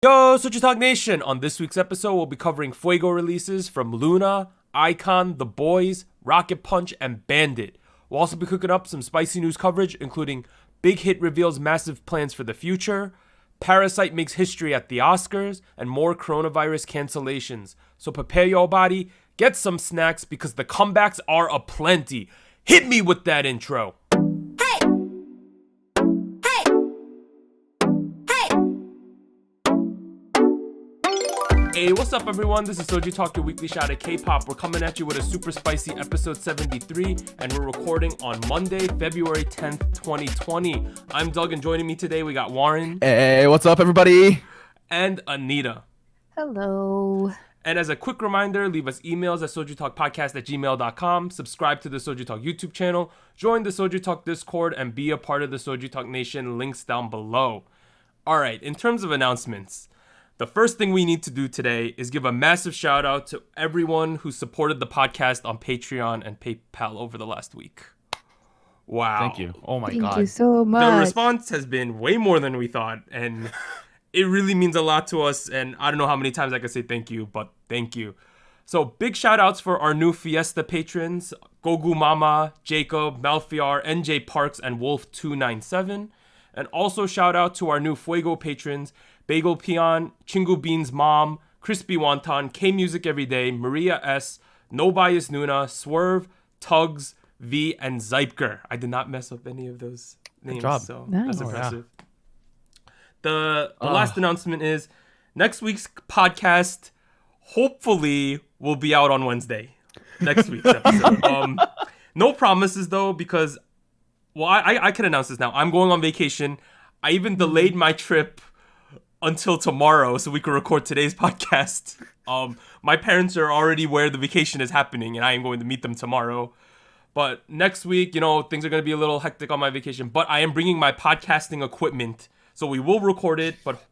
Yo, SojuTalk Nation! On this week's episode, we'll be covering Fuego releases from Loona, iKON, the Boyz, Rocket Punch, and BVNDIT. We'll also be cooking up some spicy news coverage, including Big Hit reveals massive plans for the future, Parasite makes history at the Oscars, and more coronavirus cancellations. So prepare your body, get some snacks, because the comebacks are aplenty. Hit me with that intro! Hey, what's up everyone? This is SojuTalk, your weekly shot at K-pop. We're coming at you with a super spicy episode 73, and we're recording on Monday, February 10th, 2020. I'm Doug, and joining me today, we got Warren. Hey, what's up everybody? And Anita. Hello. And as a quick reminder, leave us emails at SojuTalkPodcast@gmail.com, subscribe to the SojuTalk YouTube channel, join the SojuTalk Discord, and be a part of the SojuTalk Nation, links down below. Alright, in terms of announcements, the first thing we need to do today is give a massive shout out to everyone who supported the podcast on Patreon and PayPal over the last week. Wow. Thank you. Oh my God. Thank you so much. The response has been way more than we thought, and it really means a lot to us, and I don't know how many times I can say thank you, but thank you. So big shout outs for our new Fiesta patrons, Gogu Mama, Jacob, Malfiar, NJ Parks, and Wolf297. And also shout out to our new Fuego patrons, Bagel Peon, Chingu Bean's Mom, Crispy Wonton, K Music Everyday, Maria S, No Bias Nuna, Swerve, Tugs, V, and Zypker. I did not mess up any of those names, so Nice. that's impressive. The last announcement is next week's podcast hopefully will be out on Wednesday. Next week's episode. No promises though, because I can announce this now. I'm going on vacation. I even delayed my trip until tomorrow so we can record today's podcast. My parents are already where the vacation is happening, and I am going to meet them tomorrow. But next week, things are going to be a little hectic on my vacation. But I am bringing my podcasting equipment, so we will record it. But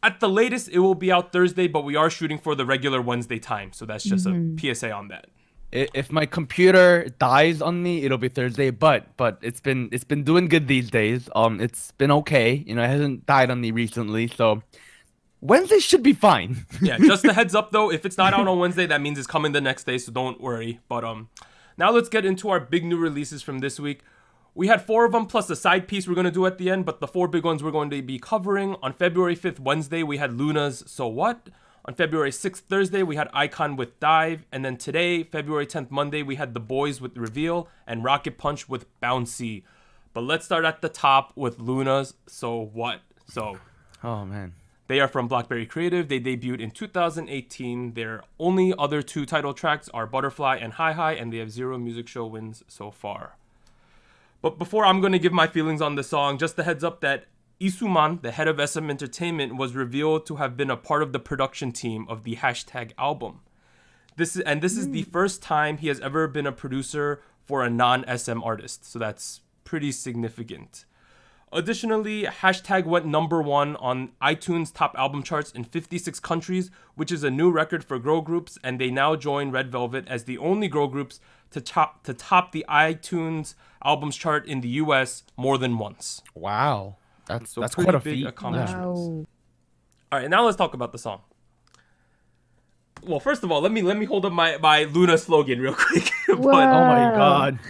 at the latest, it will be out Thursday, but we are shooting for the regular Wednesday time. So that's just a PSA on that. If my computer dies on me, it'll be Thursday. But it's been doing good these days. It's been okay. It hasn't died on me recently, so Wednesday should be fine. Yeah, just a heads up though. If it's not out on Wednesday, that means it's coming the next day. So don't worry. But now let's get into our big new releases from this week. We had 4 of them plus a side piece we're gonna do at the end. But the 4 big ones we're going to be covering on February 5th, Wednesday, we had Loona's So What. On February 6th, Thursday, we had iKON with Dive. And then today, February 10th, Monday, we had the Boyz with Reveal and Rocket Punch with Bouncy. But let's start at the top with Loona's So What. So, Oh man. they are from Blackberry Creative. They debuted in 2018. Their only other 2 title tracks are Butterfly and Hi Hi, and they have 0 music show wins so far. But before I'm going to give my feelings on the song, just a heads up that Isuman, the head of SM Entertainment, was revealed to have been a part of the production team of the hashtag album. This is the first time he has ever been a producer for a non-SM artist, so that's pretty significant. Additionally, hashtag went #1 on iTunes top album charts in 56 countries, which is a new record for girl groups, and they now join Red Velvet as the only girl groups to top the iTunes albums chart in the US more than once. Wow. That's pretty quite a big feat. accomplishment. Wow. All right, now let's talk about the song. Well, first of all, let me hold up my Loona slogan real quick. Oh my God.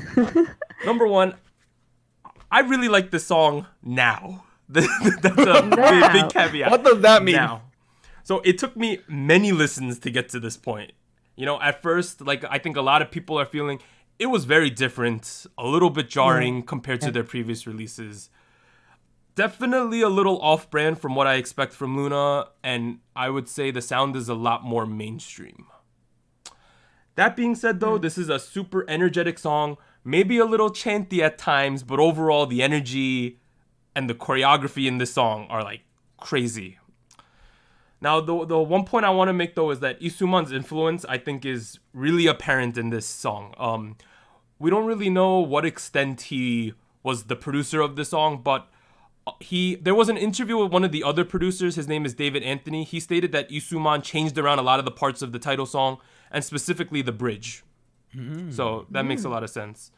Number 1, I really like this song now. That's a big caveat. What does that mean? Now. So it took me many listens to get to this point. At first, I think a lot of people are feeling it was very different, a little bit jarring compared to their previous releases. Definitely a little off-brand from what I expect from Loona, and I would say the sound is a lot more mainstream. That being said, though, this is a super energetic song, maybe a little chanty at times, but overall the energy and the choreography in this song are crazy. Now, the one point I want to make, though, is that Isuman's influence, I think, is really apparent in this song. We don't really know what extent he was the producer of the song, but there was an interview with one of the other producers. His name is David Anthony. He stated that Isuman changed around a lot of the parts of the title song, and specifically the bridge. So that makes a lot of sense.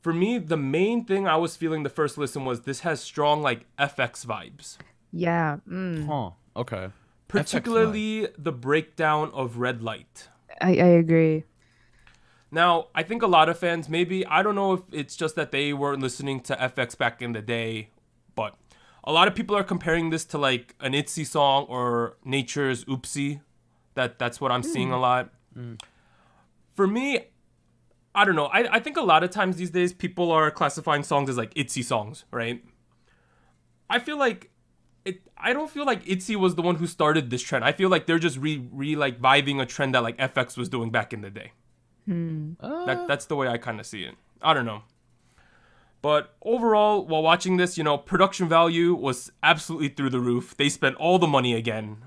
For me, the main thing I was feeling the first listen was this has strong FX vibes. Yeah. Huh. Okay. particularly the breakdown of Red Light. I agree. Now, I think a lot of fans, maybe, I don't know if it's just that they weren't listening to FX back in the day, but a lot of people are comparing this to like an ITZY song or Nature's Oopsie. That's what I'm seeing a lot. For me, I don't know. I think a lot of times these days people are classifying songs as like ITZY songs, right? I feel like I don't feel like ITZY was the one who started this trend. I feel like they're just like vibing a trend that like FX was doing back in the day. That's the way I kind of see it. I don't know. But overall, while watching this, you know, production value was absolutely through the roof. They spent all the money again.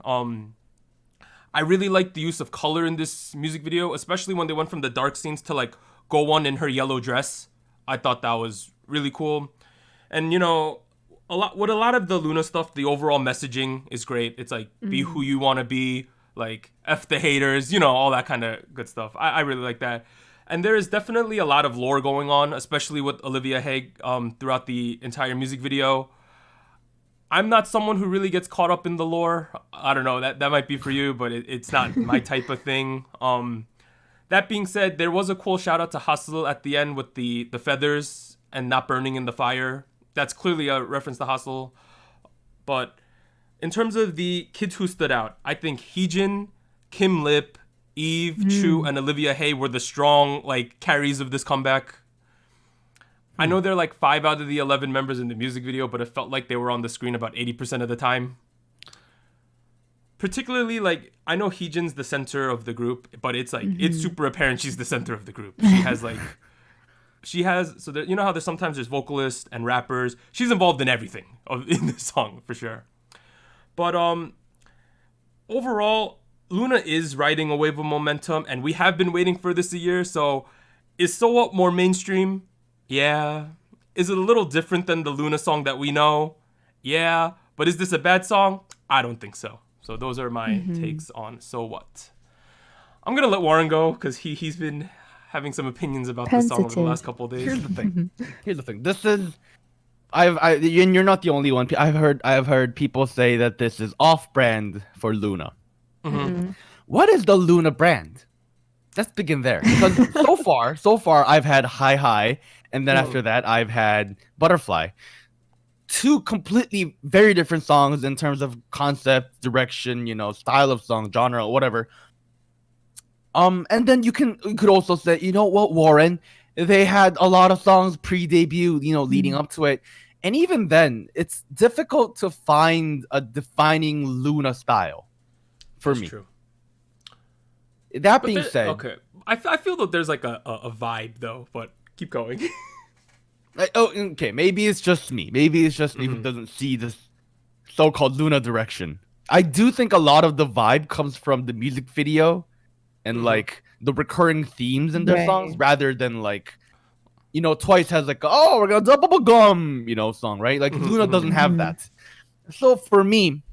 I really liked the use of color in this music video, especially when they went from the dark scenes to like Go-won in her yellow dress. I thought that was really cool. And you know, a lot of the Loona stuff, the overall messaging is great. It's like be who you want to be, like F the haters, you know, all that kind of good stuff. I really like that. And there is definitely a lot of lore going on, especially with Olivia Hague throughout the entire music video. I'm not someone who really gets caught up in the lore. I don't know, that might be for you, but it's not my type of thing. That being said, there was a cool shout out to Hustle at the end with the feathers and not burning in the fire. That's clearly a reference to Hustle. But in terms of the kids who stood out, I think Heejin, Kim Lip, Eve, Chu, and Olivia Haye were the strong like carries of this comeback. I know they're like 5 out of the 11 members in the music video, but it felt like they were on the screen about 80% of the time. Particularly, like, I know Heejin's the center of the group, but it's like, it's super apparent she's the center of the group. So there, you know how there's vocalists and rappers. She's involved in everything in this song, for sure. But overall, Loona is riding a wave of momentum, and we have been waiting for this a year, so is So What more mainstream? Yeah. Is it a little different than the Loona song that we know? Yeah. But is this a bad song? I don't think so. So those are my takes on So What. I'm going to let Warren go because he's been having some opinions about this song over the last couple of days. Here's the thing. This is... and you're not the only one. I've heard people say that this is off-brand for Loona. What is the Loona brand? Let's begin there. Because so far, I've had Hi, and then after that, I've had Butterfly. 2 completely very different songs in terms of concept, direction, you know, style of song, genre, whatever. And then you could also say, you know what, Warren, they had a lot of songs pre-debut, you know, leading up to it. And even then, it's difficult to find a defining Loona style for me. True. That being said, okay, I feel that there's like a vibe though, but keep going. Okay, maybe it's just me. Maybe it's just me who doesn't see this so-called Loona direction. I do think a lot of the vibe comes from the music video and like the recurring themes in their songs, rather than like, you know, Twice has like, oh, we're gonna double gum, you know, song, right? Like Loona doesn't have that. So for me,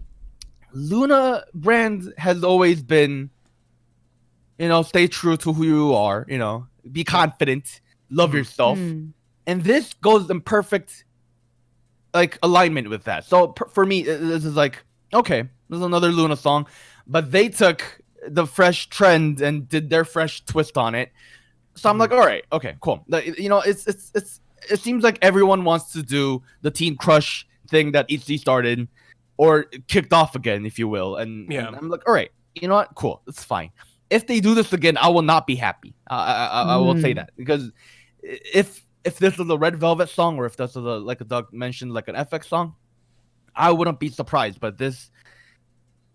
Loona brand has always been, you know, stay true to who you are, you know, be confident, love yourself. And this goes in perfect, like, alignment with that. So for me, this is like, okay, this is another Loona song, but they took the fresh trend and did their fresh twist on it. So I'm like, all right, okay, cool. You know, it seems like everyone wants to do the Teen Crush thing that ITZY started, or kicked off again, if you will. And I'm like, all right, you know what? Cool, it's fine. If they do this again, I will not be happy. I will say that, because if this is a Red Velvet song, or if this is like Doug mentioned, like an FX song, I wouldn't be surprised. But this,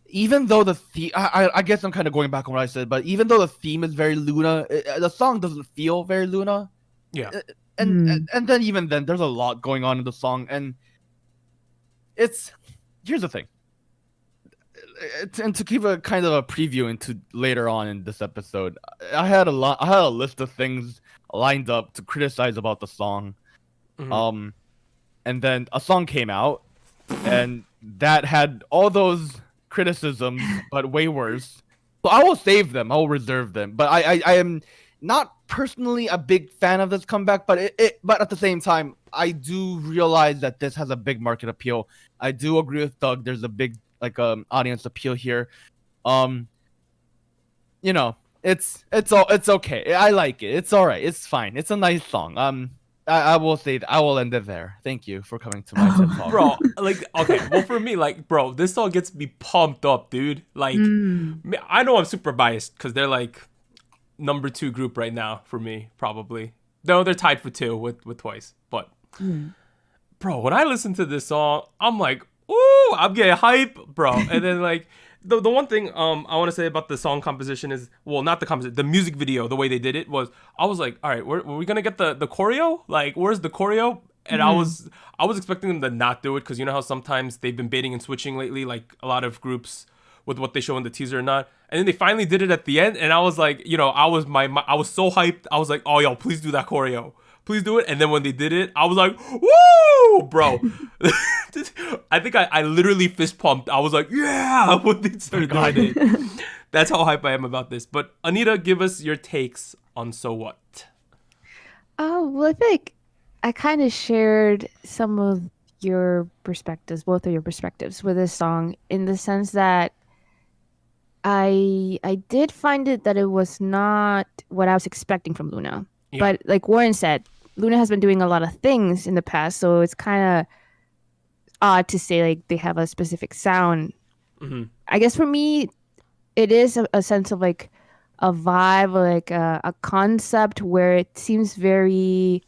even though the theme, I guess I'm kind of going back on what I said, but even though the theme is very Loona, the song doesn't feel very Loona. Yeah. And then even then, there's a lot going on in the song, and here's the thing. And to give a kind of a preview into later on in this episode, I had a list of things lined up to criticize about the song. And then a song came out, and that had all those criticisms, but way worse. So I will save them. I will reserve them. But I am not personally a big fan of this comeback, but but at the same time, I do realize that this has a big market appeal. I do agree with Doug. There's a big audience appeal here. You know, it's okay. I like it. It's all right. It's fine. It's a nice song. I will say that I will end it there. Thank you for coming to my TED Talk. Bro, like, okay, well, for me, like, bro, this song gets me pumped up, dude. Like, I know I'm super biased because they're like number 2 group right now for me, probably. No, they're tied for 2 with Twice. But, bro, when I listen to this song, I'm like, ooh, I'm getting hype, bro. And then, like, the one thing I want to say about the song composition is, well, not the composition, the music video, the way they did it was, I was like, all right, were we gonna get the choreo? Like, where's the choreo? And I was expecting them to not do it because you know how sometimes they've been baiting and switching lately, like a lot of groups with what they show in the teaser or not. And then they finally did it at the end, and I was like, you know, I was so hyped. I was like, oh, yo, please do that choreo. Please do it. And then when they did it, I was like, woo, bro. I think I literally fist pumped. I was like, yeah, when they started doing it. That's how hype I am about this. But Anita, give us your takes on So What. Oh, well, I feel like I kind of shared some of your perspectives, both of your perspectives with this song, in the sense that I did find it that it was not what I was expecting from Loona. Yeah. But like Warren said, Loona has been doing a lot of things in the past, so it's kind of odd to say like they have a specific sound. I guess for me, it is a sense of like a vibe, or like a concept where it seems very,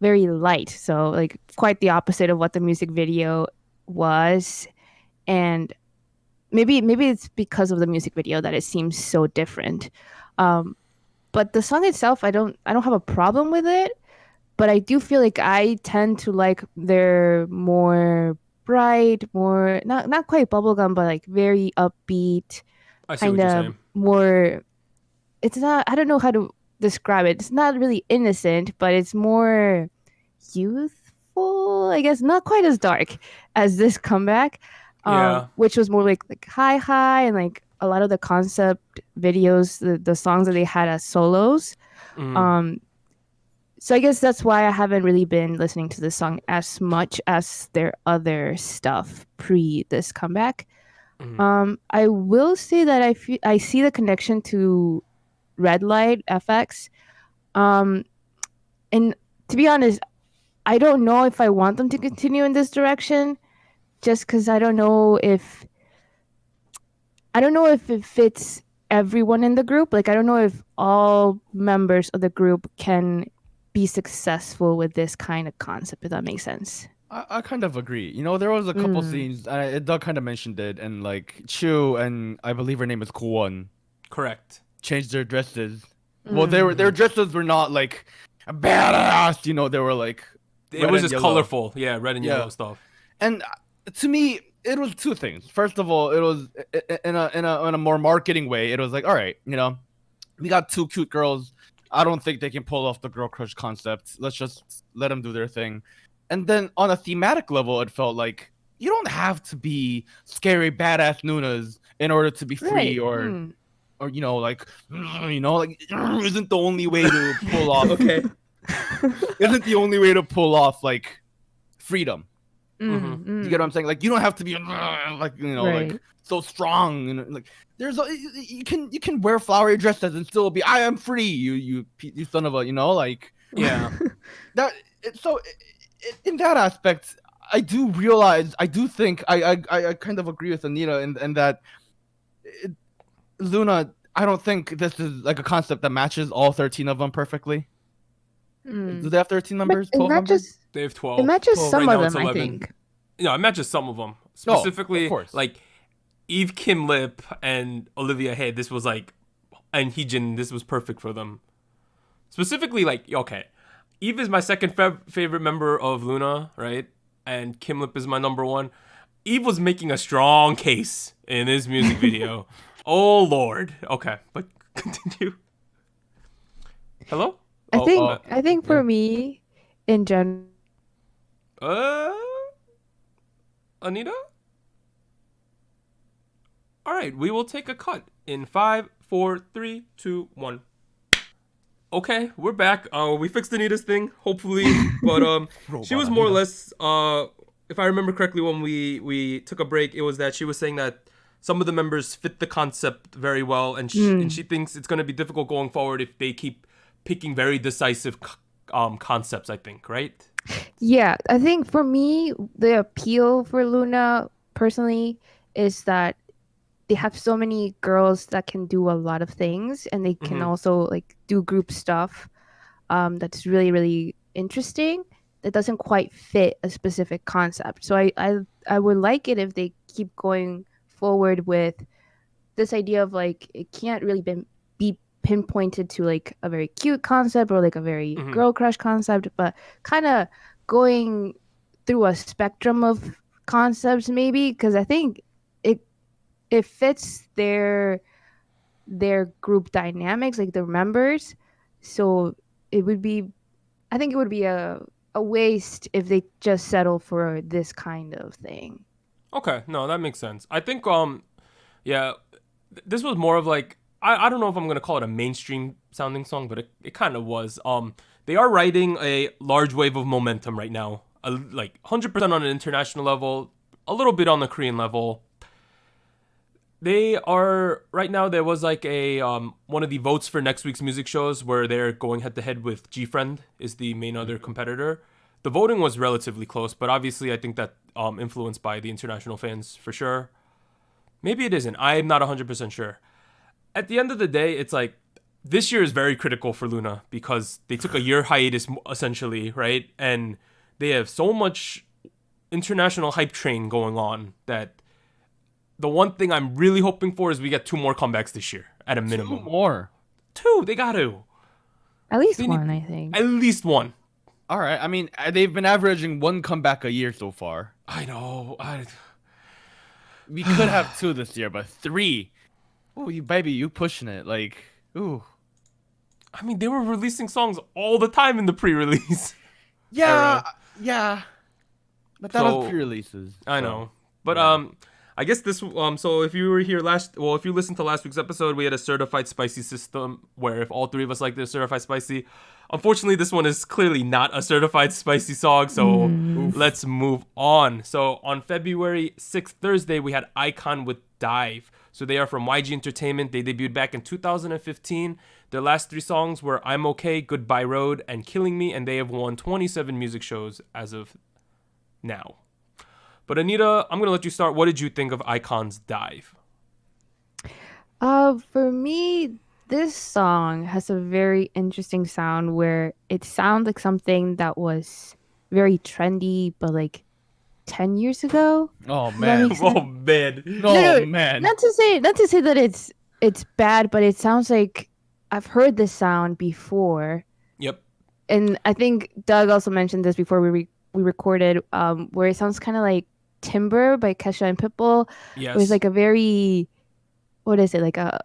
very light. So like quite the opposite of what the music video was, and maybe it's because of the music video that it seems so different. But the song itself, I don't have a problem with it. But I do feel like I tend to like their more bright, more not quite bubblegum, but like very upbeat, I see what kind you're of saying. more. It's not. I don't know how to describe it. It's not really innocent, but it's more youthful. I guess not quite as dark as this comeback, Yeah. which was more like high and like a lot of the concept videos, the songs that they had as solos. So I guess that's why I haven't really been listening to this song as much as their other stuff pre this comeback. I will say that I see the connection to Red Light FX. And to be honest, I don't know if I want them to continue in this direction, just because I don't know if it fits everyone in the group. Like, I don't know if all members of the group can be successful with this kind of concept, if that makes sense. I kind of agree. You know, there was a couple scenes, Doug kind of mentioned it, and like Chu and I believe her name is Kwon Correct. changed their dresses. Well, their dresses were not like badass. You know, they were like It was and just yellow. colorful. Yeah, red and yellow stuff. And to me, it was two things. First of all, it was in a more marketing way. It was like, all right, you know, we got 2 cute girls. I don't think they can pull off the girl crush concept. Let's just let them do their thing. And then on a thematic level, it felt like you don't have to be scary badass Noonas in order to be free, or you know, like isn't the only way to pull off. Okay. Isn't the only way to pull off like freedom. Mm-hmm. You get what I'm saying? Like, you don't have to be like, you know, Right. like so strong, and like you can wear flowery dresses and still be I am free. You son of a, you know, like Yeah. that. So in that aspect, I do think I kind of agree with Anita in that Loona. I don't think this is like a concept that matches all 13 of them perfectly. Do they have 13 members? It 12 members? matches. They have 12. It matches 12. some Right of now it's them, I 11. think. No, it matches some of them. of Specifically, course. like Eve, Kim Lip, and Olivia Hey, this was like, and Heejin, this was perfect for them. Specifically, like, okay, Eve is my second favorite member of Loona, right? And Kim Lip is my number 1. Eve was making a strong case in this music video. Oh, Lord. Okay, but continue. Hello? I think for me, in general, Anita? All right, we will take a cut in 5, 4, 3, 2, 1. Okay, we're back. We fixed Anita's thing, hopefully, but she was more or less if I remember correctly, when we took a break, it was that she was saying that some of the members fit the concept very well, and she thinks it's going to be difficult going forward if they keep picking very decisive concepts, I think, right? Yeah, I think for me, the appeal for Loona personally is that they have so many girls that can do a lot of things, and they can also like do group stuff. That's really, really interesting. That doesn't quite fit a specific concept. So I would like it if they keep going forward with this idea of like it can't really be pinpointed to like a very cute concept or like a very girl crush concept, but kind of going through a spectrum of concepts maybe, because I think it fits their group dynamics, like the members. So it would be, I think it would be a waste if they just settle for this kind of thing. Okay, no, that makes sense. I think yeah, this was more of like, I don't know if I'm gonna call it a mainstream sounding song, but it kind of was. They are riding a large wave of momentum right now, like 100% on an international level, a little bit on the Korean level. They are right now. There was like a one of the votes for next week's music shows where they're going head to head with G-Friend is the main other competitor. The voting was relatively close, but obviously I think that influenced by the international fans for sure. Maybe it isn't. I'm not 100% sure. At the end of the day, it's like this year is very critical for Loona because they took a year hiatus essentially, right? And they have so much international hype train going on that the one thing I'm really hoping for is we get 2 more comebacks this year at a minimum. 2 more. 2, they got to. At least one, I think. At least one. All right. I mean, they've been averaging 1 comeback a year so far. I know. We could have 2 this year, but 3. Oh, you pushing it. Like, ooh. I mean, they were releasing songs all the time in the pre-release. Yeah. But that was pre-releases. I know. But I guess this so if you were here if you listened to last week's episode, we had a certified spicy system where if all 3 of us like this certified spicy. Unfortunately, this one is clearly not a certified spicy song, so let's move on. So on February 6th, Thursday, we had iKON with Dive. So they are from YG Entertainment. They debuted back in 2015. Their last 3 songs were I'm Okay, Goodbye Road, and Killing Me, and they have won 27 music shows as of now. But Anita, I'm going to let you start. What did you think of iKON's Dive? For me, this song has a very interesting sound where it sounds like something that was very trendy, but like 10 years ago. Oh man! Oh man! No, man! Not to say that it's bad, but it sounds like I've heard this sound before. Yep. And I think Doug also mentioned this before we recorded, where it sounds kind of like Timber by Kesha and Pitbull. Yes. It was like a very, what is it, like a,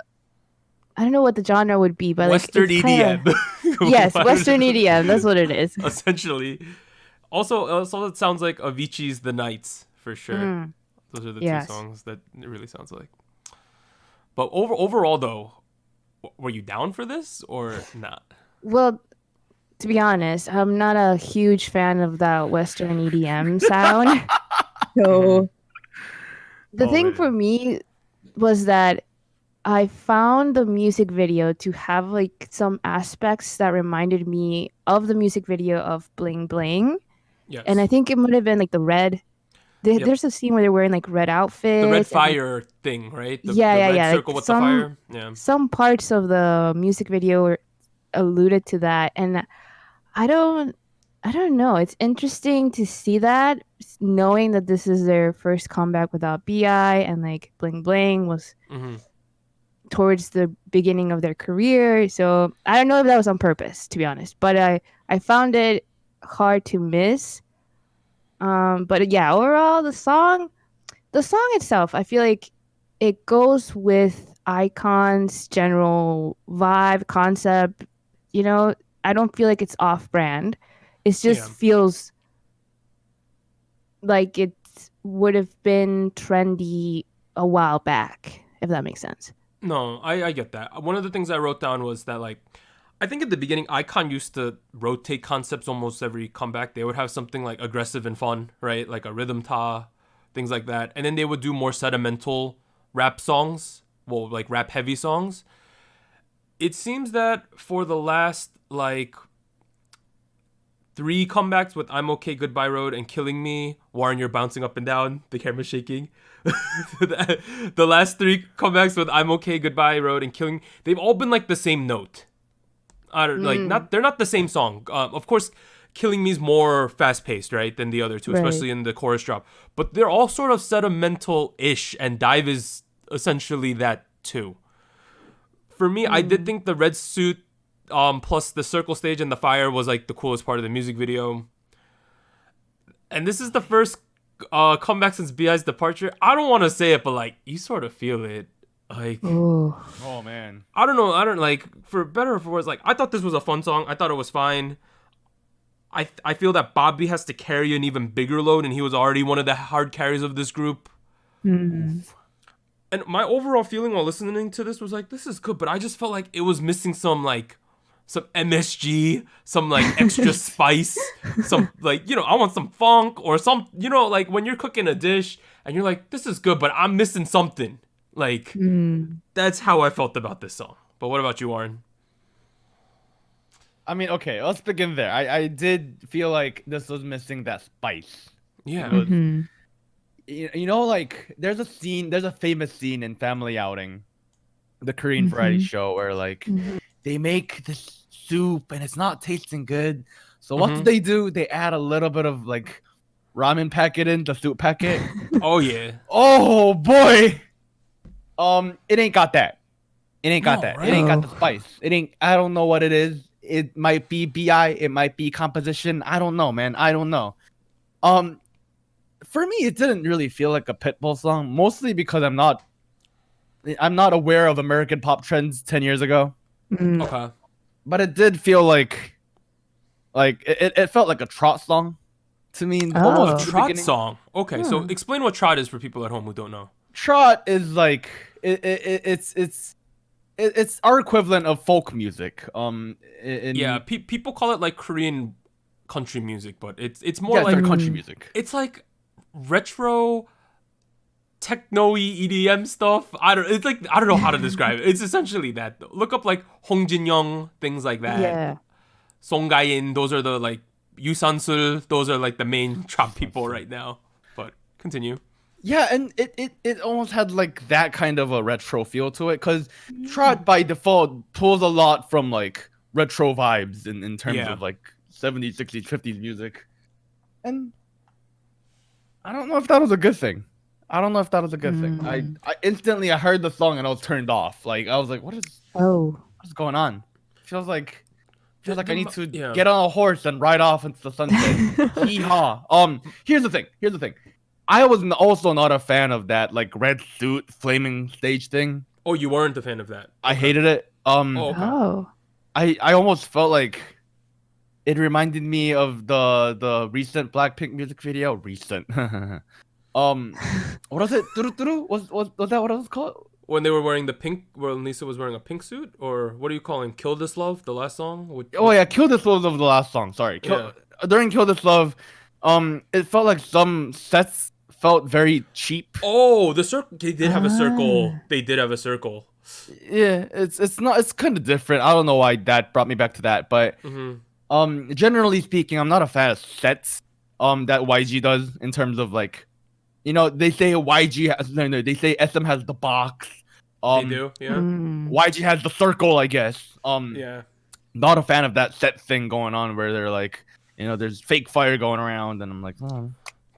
I don't know what the genre would be, but Western like EDM. Yes, Western EDM. That's what it is. Essentially. Also, it sounds like Avicii's The Nights for sure. Those are the 2 songs that it really sounds like. But overall, though, were you down for this or not? Well, to be honest, I'm not a huge fan of that Western EDM sound. So the thing for me was that I found the music video to have like some aspects that reminded me of the music video of Bling Bling. Yes. And I think it might have been like the red. There's a scene where they're wearing like red outfits. The red fire thing, right? The red circle like with the fire. Yeah. Some parts of the music video alluded to that, and I don't know. It's interesting to see that, knowing that this is their first comeback without BI, and like Bling Bling was towards the beginning of their career. So I don't know if that was on purpose, to be honest. But I found it hard to miss. But yeah, overall, the song itself, I feel like it goes with iKON's general vibe, concept. You know, I don't feel like it's off-brand. It just feels like it would have been trendy a while back, if that makes sense. No, I get that. One of the things I wrote down was that like I think at the beginning, iKON used to rotate concepts almost every comeback. They would have something like aggressive and fun, right? Like a rhythm ta, things like that. And then they would do more sentimental rap songs, well, like rap heavy songs. It seems that for the last like 3 comebacks with I'm Okay, Goodbye Road, and Killing Me, Warren, you're bouncing up and down, the camera's shaking. The last 3 comebacks with I'm Okay, Goodbye Road, and Killing Me, they've all been like the same note. They're not the same song. Of course, Killing Me is more fast paced, right, than the other two, especially in the chorus drop. But they're all sort of sentimental-ish, and Dive is essentially that too. For me, I did think the red suit, plus the circle stage and the fire was like the coolest part of the music video. And this is the first comeback since BI's departure. I don't want to say it, but like you sort of feel it. Like, oh man, I don't know. I don't like, for better or for worse. Like, I thought this was a fun song. I thought it was fine. I feel that Bobby has to carry an even bigger load, and he was already one of the hard carries of this group. And my overall feeling while listening to this was like, this is good, but I just felt like it was missing some MSG, some like extra spice, some like, I want some funk or some, like when you're cooking a dish and you're like, this is good, but I'm missing something. Like, that's how I felt about this song. But what about you, Warren? I mean, okay, let's begin there. I did feel like this was missing that spice. Yeah. Like there's a famous scene in Family Outing, the Korean variety show, where like they make this soup and it's not tasting good. So what do? They add a little bit of like ramen packet in the soup packet. Oh yeah. Oh boy. It ain't got that. It ain't got that. Right? It ain't got the spice. It ain't. I don't know what it is. It might be BI. It might be composition. I don't know, man. I don't know. For me, it didn't really feel like a Pitbull song, mostly because I'm not aware of American pop trends 10 years ago. Okay. But it did feel like it felt like a trot song to me. Almost A trot song. Okay, so explain what trot is for people at home who don't know. Trot is like it's our equivalent of folk music. People call it like Korean country music, but it's more like country music. It's like retro techno-y EDM stuff. I don't know how to describe it. It's essentially that. Look up like Hong Jin-young, things like that. Yeah. Song Ga-in, those are the like Yu San-sul, those are like the main trap people right now. But continue. Yeah, and it almost had like that kind of a retro feel to it, because trot by default pulls a lot from like retro vibes in terms of like 70s, 60s, 50s music. And I don't know if that was a good thing. I instantly heard the song and I was turned off. Like I was like, what's going on? Feels like I need to get on a horse and ride off into the sunset. Hee-haw. Here's the thing. I was also not a fan of that like red suit flaming stage thing. Oh, you weren't a fan of that. I hated it. I almost felt like it reminded me of the recent Blackpink music video. Recent. What was it? Was that what it was called? When they were wearing the pink, where Lisa was wearing a pink suit, or what do you call him? "Kill This Love," the last song. "Kill This Love" was the last song. Sorry. During "Kill This Love," it felt like some sets felt very cheap. Oh, the circle. They did have a circle. Yeah, it's kind of different. I don't know why that brought me back to that, but generally speaking, I'm not a fan of sets that YG does in terms of like, they say YG has they say SM has the box. They do, yeah. YG has the circle, I guess. Not a fan of that set thing going on where they're like, there's fake fire going around, and I'm like, oh.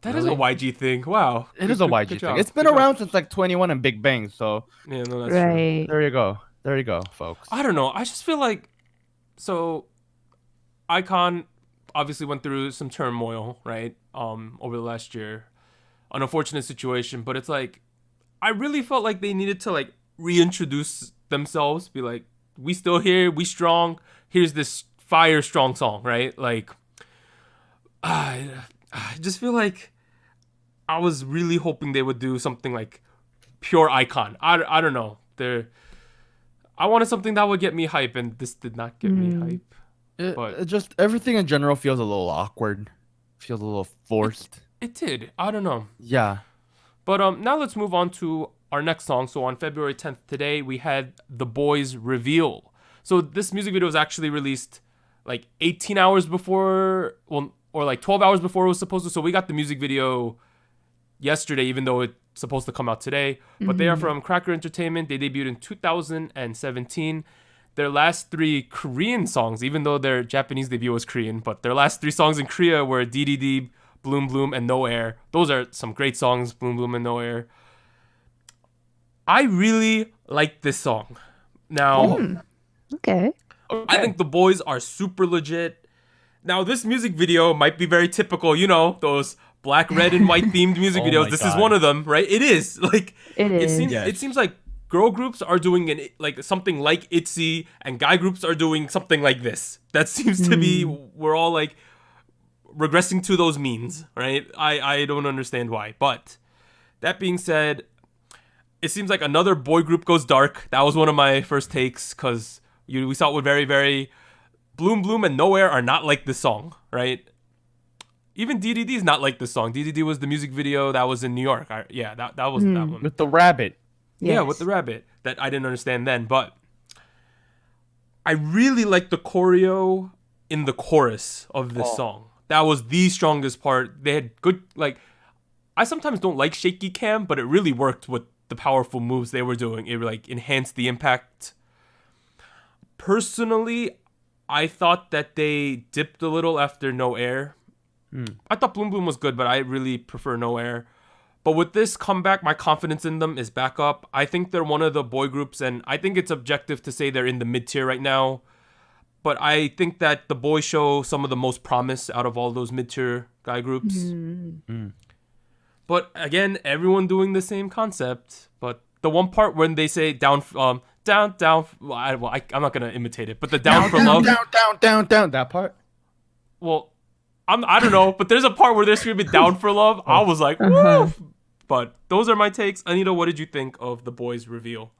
That is a YG thing. Wow. It is a YG thing. It's been around since like 21 and Big Bang, so. Yeah, no, that's true. There you go, folks. I don't know. I just feel like, so iKON obviously went through some turmoil, right? Over the last year. An unfortunate situation, but it's like, I really felt like they needed to like reintroduce themselves, be like, we still here, we strong. Here's this fire strong song, right? Like, I just feel like I was really hoping they would do something like pure iKON. I don't know. I wanted something that would get me hype, and this did not get me hype. It just everything in general feels a little awkward. Feels a little forced. It did. I don't know. Yeah. But now let's move on to our next song. So on February 10th today, we had the Boyz Reveal. So this music video was actually released like 18 hours before, well, or like 12 hours before it was supposed to. So we got the music video yesterday, even though it's supposed to come out today. But they are from Cracker Entertainment. They debuted in 2017. Their last 3 Korean songs, even though their Japanese debut was Korean, but their last 3 songs in Korea were DDD, Bloom Bloom, and No Air. Those are some great songs, Bloom Bloom and No Air. I really like this song. Now, Okay. I think the Boyz are super legit. Now, this music video might be very typical, you know, those black, red, and white themed music Oh videos. my This God. is one of them, right? It is. Like, It is. It seems like girl groups are doing like something like ITZY, and guy groups are doing something like this. That seems to be, we're all like regressing to those means, right? I don't understand why. But that being said, it seems like another boy group goes dark. That was one of my first takes, because we saw it with very, very... Bloom Bloom and No Air are not like this song, right? Even DDD is not like this song. DDD was the music video that was in New York. That was that one. With the rabbit. Yeah, Yes. with the rabbit that I didn't understand then. But I really like the choreo in the chorus of this song. That was the strongest part. They had good, like, I sometimes don't like shaky cam, but it really worked with the powerful moves they were doing. It like enhanced the impact. Personally, I thought that they dipped a little after No Air. I thought Bloom Bloom was good, but I really prefer No Air. But with this comeback, my confidence in them is back up. I think they're one of the boy groups, and I think it's objective to say they're in the mid-tier right now. But I think that the boys show some of the most promise out of all those mid-tier guy groups. But again, everyone doing the same concept. But the one part when they say down, I'm not gonna imitate it. But the down for love. Down. That part. Well, I don't know. But there's a part where they're screaming down for love. I was like, woof. But those are my takes. Anita, what did you think of the Boyz Reveal?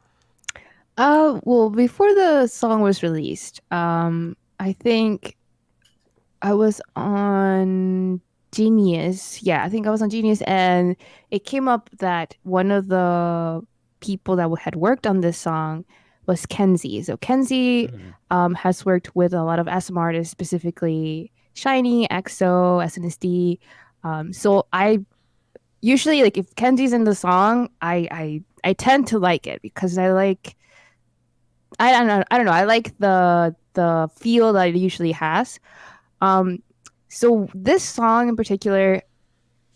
Well, before the song was released, I think I was on Genius. Yeah, I think I was on Genius, and it came up that one of the people that had worked on this song was Kenzie. So Kenzie has worked with a lot of SM artists, specifically SHINee, EXO, SNSD. So I usually, like, if Kenzie's in the song, I tend to like it because I like, I don't know. I like the feel that it usually has. So this song in particular,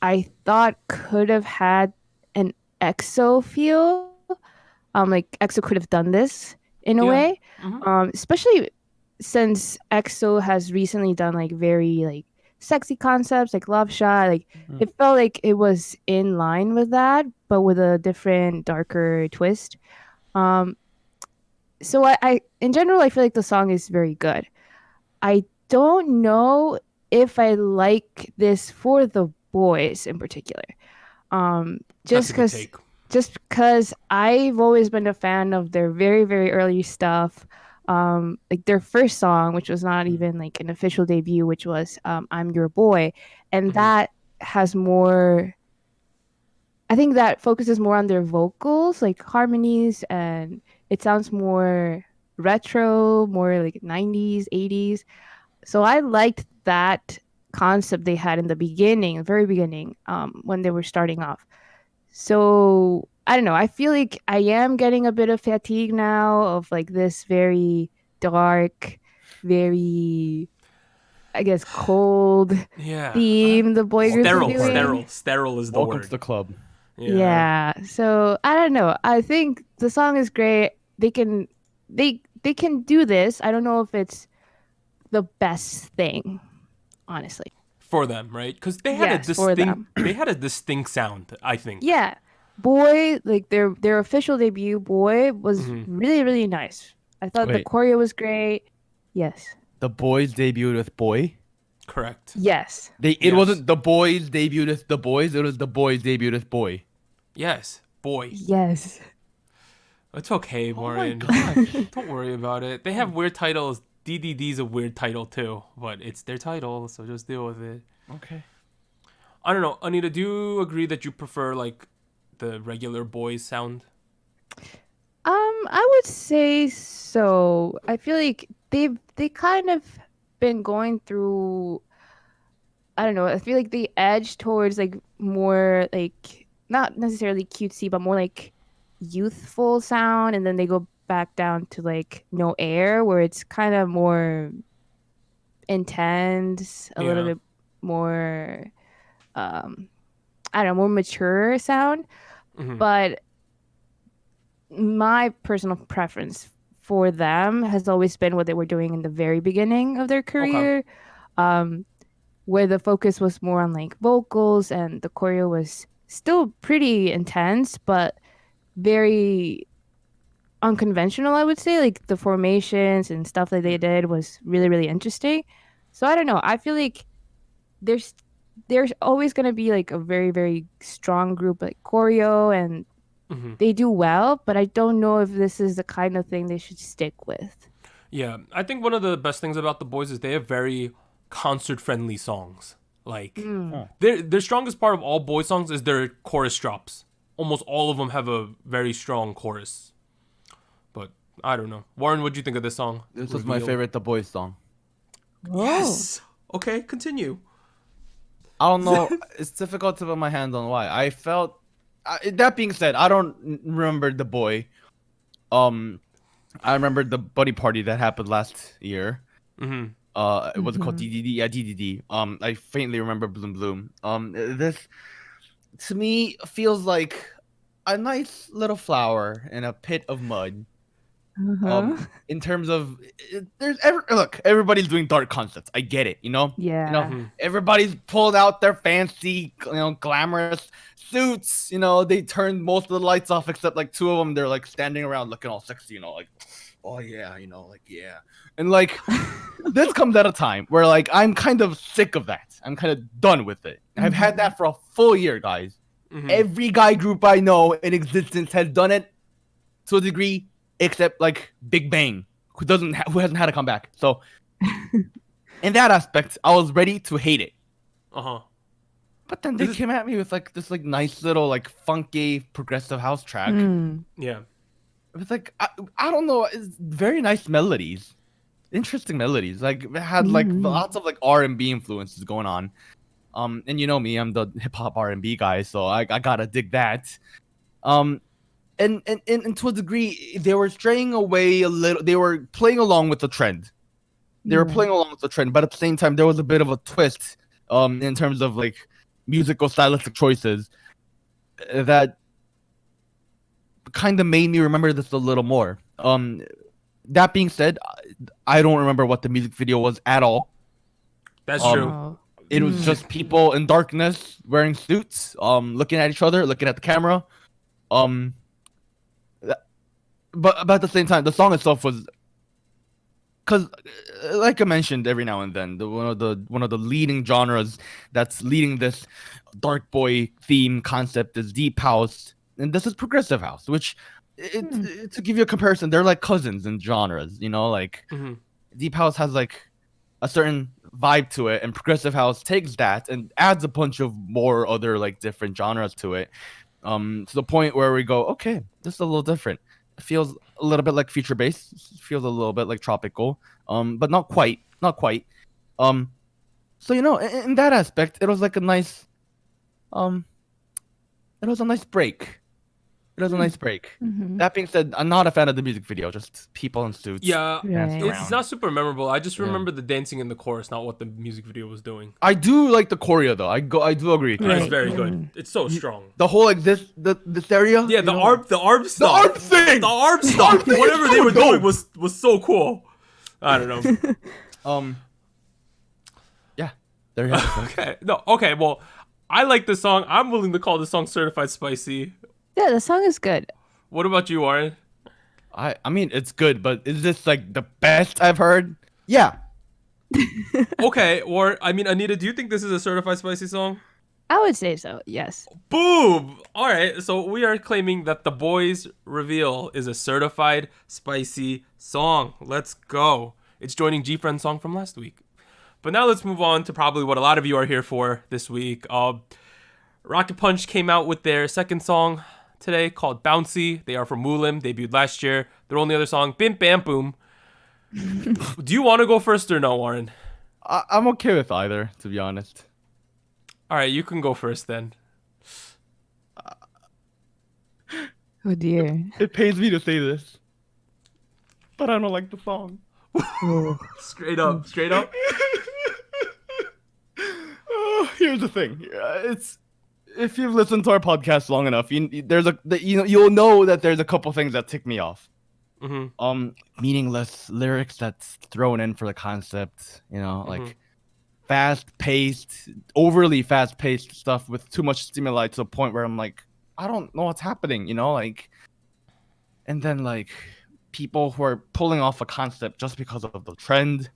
I thought could have had an EXO feel. Like EXO could have done this in a way. Especially since EXO has recently done like very like sexy concepts like Love Shot. Like it felt like it was in line with that, but with a different, darker twist. So I in general, I feel like the song is very good. I don't know if I like this for the boys in particular. Just because I've always been a fan of their very, very early stuff. Like their first song, which was not even like an official debut, which was I'm Your Boy. And that has more, I think that focuses more on their vocals, like harmonies, and it sounds more retro, more like 90s, 80s. So I liked that concept they had in the beginning, the very beginning, when they were starting off. So I don't know. I feel like I am getting a bit of fatigue now of like this very dark, very, I guess, cold theme the boy groups are doing. Sterile is the Welcome word. to the club. Yeah. So I don't know. I think the song is great. They can do this. I don't know if it's the best thing, honestly. For them, right? Because they had a distinct sound, I think. Yeah. Boy, like their official debut, Boy, was really, really nice. I thought the choreo was great. Yes. The Boyz debuted with Boy. Correct. Yes. It wasn't the Boyz debuted with the Boys. It was the Boys debuted with Boy. Yes, Boy. Yes. It's okay, Warren. Don't worry about it. They have weird titles. DDD's a weird title too, but it's their title, so just deal with it. Okay. I don't know, Anita. Do you agree that you prefer like the regular Boyz sound? I would say so. I feel like they kind of been going through. I don't know. I feel like they edge towards like more like not necessarily cutesy, but more like youthful sound, and then they go back down to like No Air, where it's kind of more intense, a little bit more. I don't know, more mature sound, but my personal preference for them has always been what they were doing in the very beginning of their career, where the focus was more on like vocals and the choreo was still pretty intense, but very unconventional, I would say. Like the formations and stuff that they did was really, really interesting. So I don't know. I feel like there's always going to be like a very, very strong group like choreo, and they do well, but I don't know if this is the kind of thing they should stick with. Yeah, I think one of the best things about the Boyz is they have very concert-friendly songs. Like, their strongest part of all Boyz songs is their chorus drops. Almost all of them have a very strong chorus. But, I don't know. Warren, what'd you think of this song? This was my favorite The Boyz song. Yes! Okay, continue. I don't know. It's difficult to put my hand on why. I felt... that being said, I don't remember The Boy. I remember the buddy party that happened last year. Was it called DDD? Yeah, DDD. I faintly remember Bloom Bloom. This to me feels like a nice little flower in a pit of mud. In terms of look, everybody's doing dark concepts. I get it, you know. Yeah. You know, everybody's pulled out their fancy, glamorous suits. You know, they turned most of the lights off except like two of them. They're like standing around looking all sexy. You know, like, oh yeah, you know, like yeah. And like, this comes at a time where like I'm kind of sick of that. I'm kind of done with it. I've had that for a full year, guys. Every guy group I know in existence has done it to a degree, except like Big Bang, who hasn't had a comeback. So, in that aspect, I was ready to hate it. But then they came at me with like this like nice little like funky progressive house track. Yeah. It was like I don't know, it's very nice melodies, interesting melodies. Like it had like lots of like R&B influences going on. And you know me, I'm the hip hop R&B guy, so I gotta dig that. And to a degree, they were straying away a little. They were playing along with the trend. They were playing along with the trend, but at the same time, there was a bit of a twist in terms of like musical stylistic choices that kind of made me remember this a little more. That being said, I don't remember what the music video was at all. That's true. It was just people in darkness wearing suits, looking at each other, looking at the camera. But at the same time, the song itself was, because like I mentioned, every now and then, one of the leading genres that's leading this dark boy theme concept is deep house, and this is progressive house, which to give you a comparison, they're like cousins in genres. You know, like deep house has like a certain vibe to it, and progressive house takes that and adds a bunch of more other like different genres to it, to the point where we go, okay, this is a little different. It feels a little bit like future bass, feels a little bit like tropical, but not quite. So you know, in that aspect, it was like a nice break. That being said, I'm not a fan of the music video, just people in suits. Yeah, Right. it's not super memorable. I just remember the dancing in the chorus, not what the music video was doing. I do like the choreo though. I do agree with you. It's very good. It's so strong. The whole like this area. Yeah, the arm stuff. The arm thing. The arm stuff. Whatever they were doing was so cool. I don't know. Yeah. There you go. Okay. No. Okay. Well, I like this song. I'm willing to call this song certified spicy. Yeah, the song is good. What about you, Warren? I mean, it's good, but is this like the best I've heard? Yeah. Okay. Or I mean, Anita, do you think this is a certified spicy song? I would say so. Yes. Boom! All right, so we are claiming that the Boyz reveal is a certified spicy song. Let's go. It's joining GFriend's song from last week. But now let's move on to probably what a lot of you are here for this week. Rocket Punch came out with their second song today called Bouncy. They are from Woolim, debuted last year. Their only other song, Bim Bam Boom. Do you want to go first or no, Warren? I'm okay with either, to be honest. All right, you can go first then. Oh dear. It pains me to say this, but I don't like the song. Straight up. Here's the thing. It's if you've listened to our podcast long enough, you'll know that there's a couple things that tick me off. Mm-hmm. Meaningless lyrics that's thrown in for the concept. Like fast-paced, overly fast-paced stuff with too much stimuli to the point where I'm like, I don't know what's happening. And then like people who are pulling off a concept just because of the trend.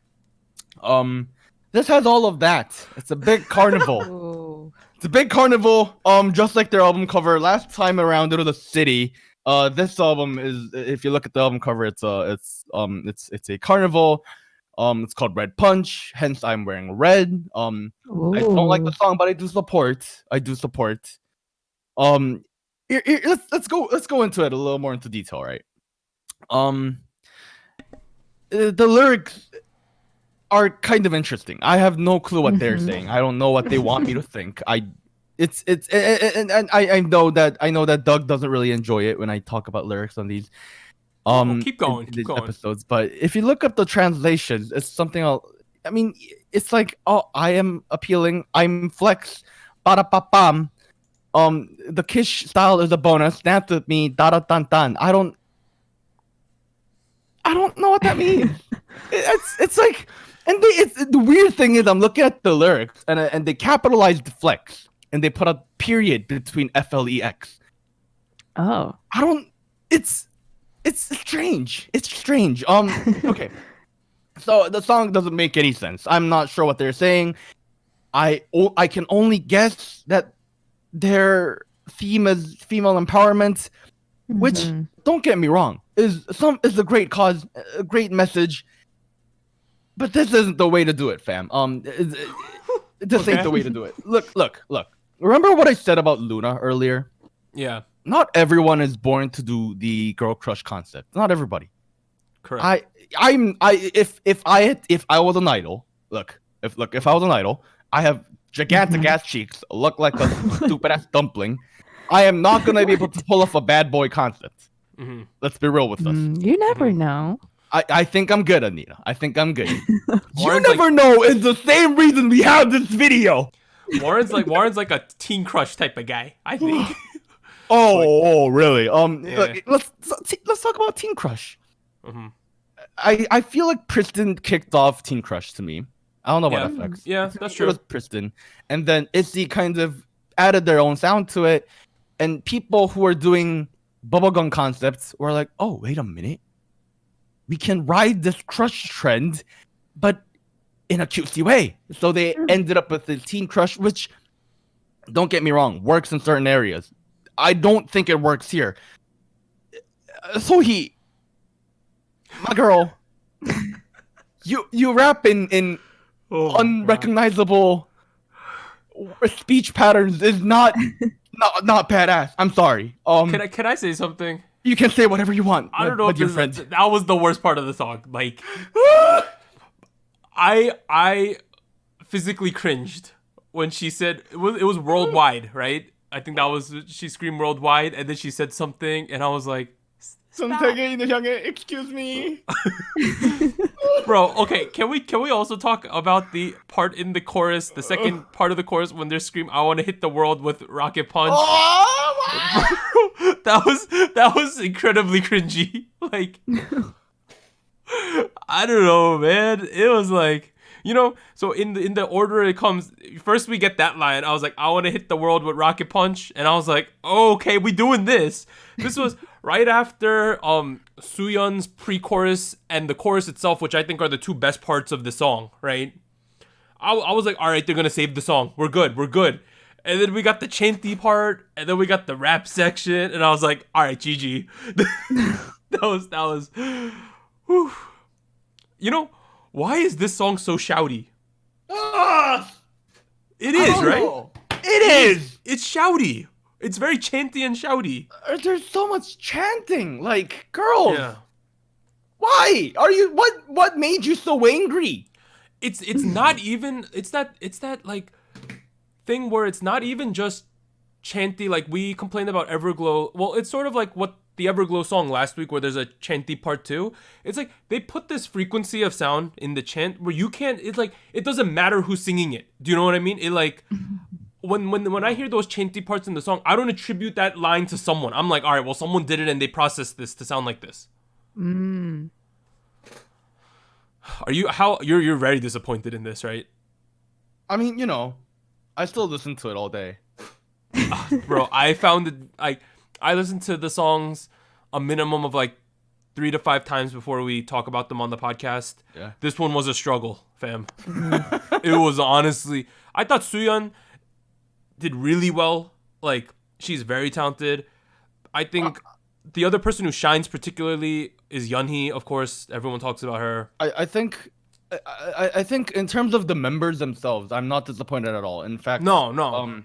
This has all of that. It's a big carnival. It's a big carnival. Just like their album cover last time around, it was a city. This album is, if you look at the album cover, it's a carnival. It's called Red Punch. Hence, I'm wearing red. I don't like the song, but I do support. Let's go into it a little more into detail, right? The lyrics are kind of interesting. I have no clue what they're saying. I don't know what they want me to think. I know that Doug doesn't really enjoy it when I talk about lyrics on these keep going episodes. But if you look up the translations, it's something else. I mean, it's like, I am appealing. I'm flex. Ba-da-pa-pam. The Kish style is a bonus. Dance with me. Da-da-tan-tan. I don't know what that means. It's like, and the weird thing is, I'm looking at the lyrics and they capitalized flex and they put a period between FLEX. Oh, It's strange. Okay. So the song doesn't make any sense. I'm not sure what they're saying. I can only guess that their theme is female empowerment, which, don't get me wrong, is a great cause, a great message. But this isn't the way to do it, fam. This ain't the way to do it. Look. Remember what I said about Loona earlier? Yeah. Not everyone is born to do the girl crush concept. Not everybody. Correct. If I was an idol, if I was an idol, I have gigantic ass cheeks, look like a stupid ass dumpling. I am not gonna be able to pull off a bad boy concept. Let's be real with us. You never know. I think I'm good, Anita. I think I'm good. You never know is the same reason we have this video. Warren's like a teen crush type of guy, I think. Oh, really? Yeah. Let's talk about Teen Crush. I feel like Pristin kicked off Teen Crush to me. I don't know what FX. Yeah, that's true. It was Pristin, and then ITZY kind of added their own sound to it, and people who are doing bubblegum concepts were like, "Oh, wait a minute, we can ride this crush trend, but in a cutesy way." So they ended up with the Teen Crush, which, don't get me wrong, works in certain areas. I don't think it works here. Sohee, my girl, you rap in unrecognizable speech patterns is not badass. I'm sorry. Can I say something? You can say whatever you want. I don't know if that was the worst part of the song. Like, I physically cringed when she said it was worldwide, right? I think that was, she screamed worldwide, and then she said something, and I was like, excuse me. Bro, okay, can we also talk about the part in the chorus, the second part of the chorus when they're screaming, "I want to hit the world with Rocket Punch"? that was incredibly cringy. Like, I don't know, man. It was like, so in the order it comes, first we get that line. I was like, "I want to hit the world with Rocket Punch," and I was like, oh, okay, we doing this. This was right after Sooyeon's pre-chorus and the chorus itself, which I think are the two best parts of the song, right? I was like, all right, they're gonna save the song. We're good. And then we got the chanty part, and then we got the rap section, and I was like, all right, GG. that was, whew. You know, why is this song so shouty? It is, right? Know. It is. It's shouty. It's very chanty and shouty. There's so much chanting. Like, girls. Yeah. Why are you? What made you so angry? It's not even. It's that like thing where it's not even just chanty. Like we complained about Everglow. Well, it's sort of like what the Everglow song last week, where there's a chanty part 2. It's like they put this frequency of sound in the chant where you can't. It's like it doesn't matter who's singing it. Do you know what I mean? It like. When I hear those chanty parts in the song, I don't attribute that line to someone. I'm like, all right, well, someone did it and they processed this to sound like this. You're very disappointed in this, right? I mean, you know, I still listen to it all day. Bro, I found it I listened to the songs a minimum of like 3 to 5 times before we talk about them on the podcast. Yeah. This one was a struggle, fam. It was honestly. I thought Suyeon did really well. Like, she's very talented. I think the other person who shines particularly is Yeonhee. Of course, everyone talks about her. I think in terms of the members themselves, I'm not disappointed at all. In fact, No.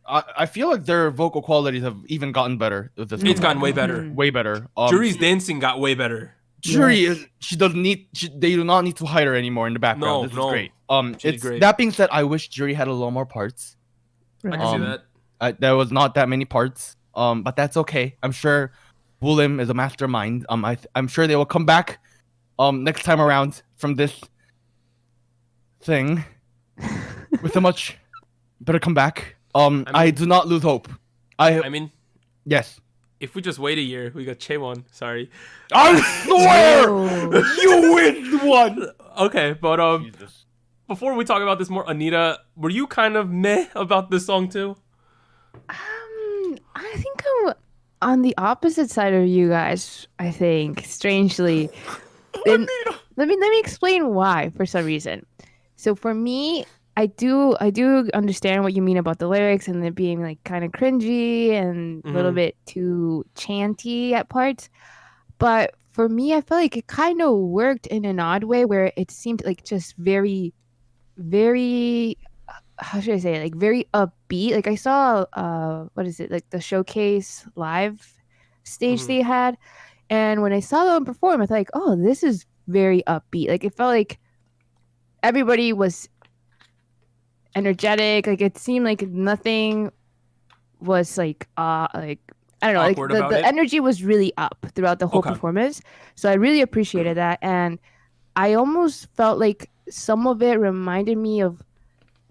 I feel like their vocal qualities have even gotten better with this. It's gotten way better. Way better. Juri's dancing got way better. Juri, they do not need to hide her anymore in the background. This is great. She's great. That being said, I wish Juri had a little more parts. I can see that. There was not that many parts. But that's okay. I'm sure Woolim is a mastermind. I'm sure they will come back next time around from this thing with a much better comeback. I do not lose hope. I mean, yes. If we just wait a year, we got Chaewon. Sorry. I swear you win one. Okay, but before we talk about this more, Anita, were you kind of meh about this song too? I think I'm on the opposite side of you guys. I think strangely. And let me explain why. For some reason, so for me, I do understand what you mean about the lyrics and it being like kind of cringy and a little bit too chanty at parts. But for me, I feel like it kind of worked in an odd way where it seemed like just very, very, how should I say it? Like very upbeat. Like I saw, what is it? Like the showcase live stage they had. And when I saw them perform, I thought like, oh, this is very upbeat. Like it felt like everybody was energetic. Like it seemed like nothing was like I don't know, awkward like the energy was really up throughout the whole performance. So I really appreciated that, and I almost felt like some of it reminded me of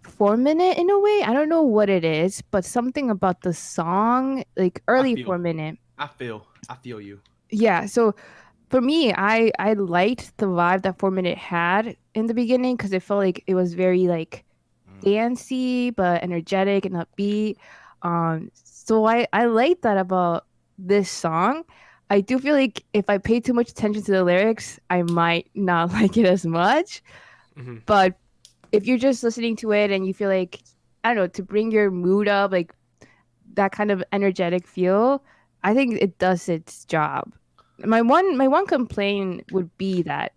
4 Minute in a way. I don't know what it is, but something about the song, like early 4 Minute. I feel you. Yeah, so for me, I liked the vibe that 4 Minute had in the beginning because it felt like it was very like dancey but energetic and upbeat. So I like that about this song. I do feel like if I pay too much attention to the lyrics, I might not like it as much. But if you're just listening to it and you feel like, I don't know, to bring your mood up, like that kind of energetic feel, I think it does its job. My one complaint would be that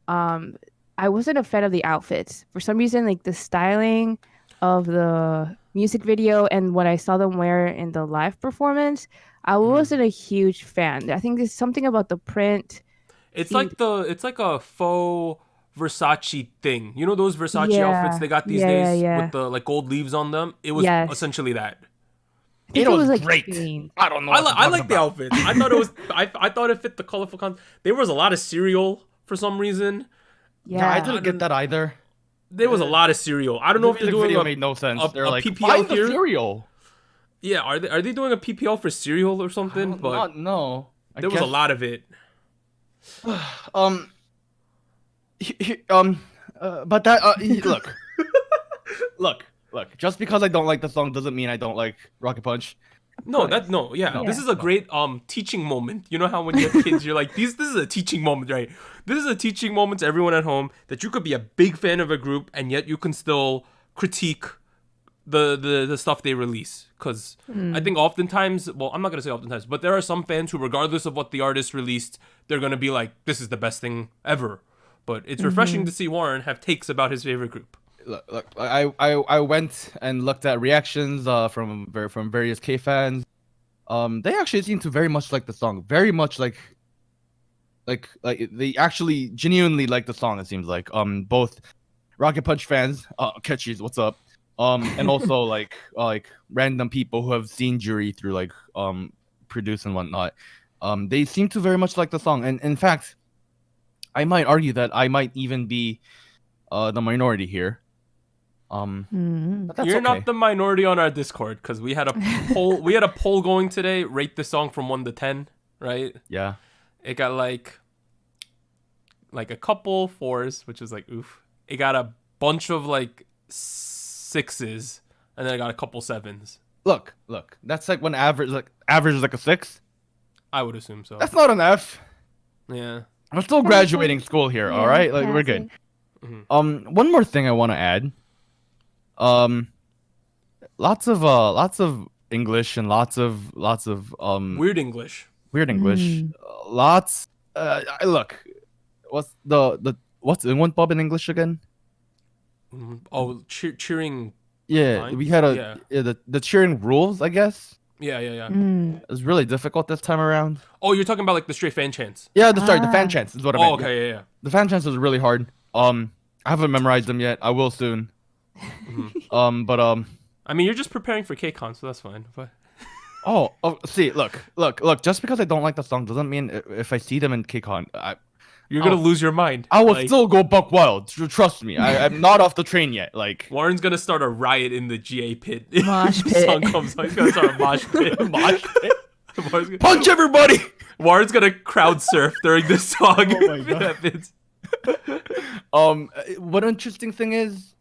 I wasn't a fan of the outfits. For some reason, like the styling of the music video and what I saw them wear in the live performance, I wasn't a huge fan. I think there's something about the print. It's like a faux Versace thing. You know those Versace outfits they got these days with the like gold leaves on them? It was essentially that. It was like great. green. I don't know. I like the outfits. I thought it was. I thought it fit the colorful content. There was a lot of cereal for some reason. Yeah, I didn't get that either. There was a lot of cereal. I don't know if they're doing video made no sense. They're like, PPL find the here. cereal. Yeah, are they doing a PPL for cereal or something? But no. There was a lot of it. But that look. Just because I don't like the song doesn't mean I don't like Rocket Punch. This is a great teaching moment. You know how when you have kids, you're like, this is a teaching moment, right? This is a teaching moment to everyone at home that you could be a big fan of a group and yet you can still critique the stuff they release, because I think oftentimes, well, I'm not gonna say oftentimes, but there are some fans who, regardless of what the artist released, they're gonna be like, this is the best thing ever. But it's refreshing to see Warren have takes about his favorite group. Look, I went and looked at reactions from various K fans. They actually seem to very much like the song, very much like they actually genuinely like the song. It seems like both Rocket Punch fans, Catchies, what's up? And also like random people who have seen Jury through like Produce and whatnot. They seem to very much like the song, and in fact, I might argue that I might even be the minority here. But that's You're okay. not the minority on our Discord, because we had a poll. We had a poll going today. Rate the song from 1 to 10, right? Yeah. It got like a couple 4s, which is like oof. It got a bunch of like 6s, and then I got a couple 7s. Look. That's like when average is like a 6. I would assume so. That's not an F. Yeah. I'm still graduating school here. All right, like we're good. One more thing I want to add. Lots of English and lots of Weird English. Lots. Look, what's in one pub in English again? Oh, cheering. Yeah, lines? we had the cheering rules, I guess. Yeah. It was really difficult this time around. Oh, you're talking about like the straight fan chants. Yeah, the fan chants is what I meant. Oh, okay, yeah. The fan chants was really hard. I haven't memorized them yet. I will soon. But I mean, you're just preparing for KCON, so that's fine. But see, look. Just because I don't like the song doesn't mean if I see them in KCON, you're gonna lose your mind. I will still go buck wild. Trust me. I'm not off the train yet. Like Warren's gonna start a riot in the GA pit. Mosh The pit. song comes on. He's gonna start a mosh pit. mosh pit. Punch everybody. Warren's gonna crowd surf during this song. Oh my God. What interesting thing is,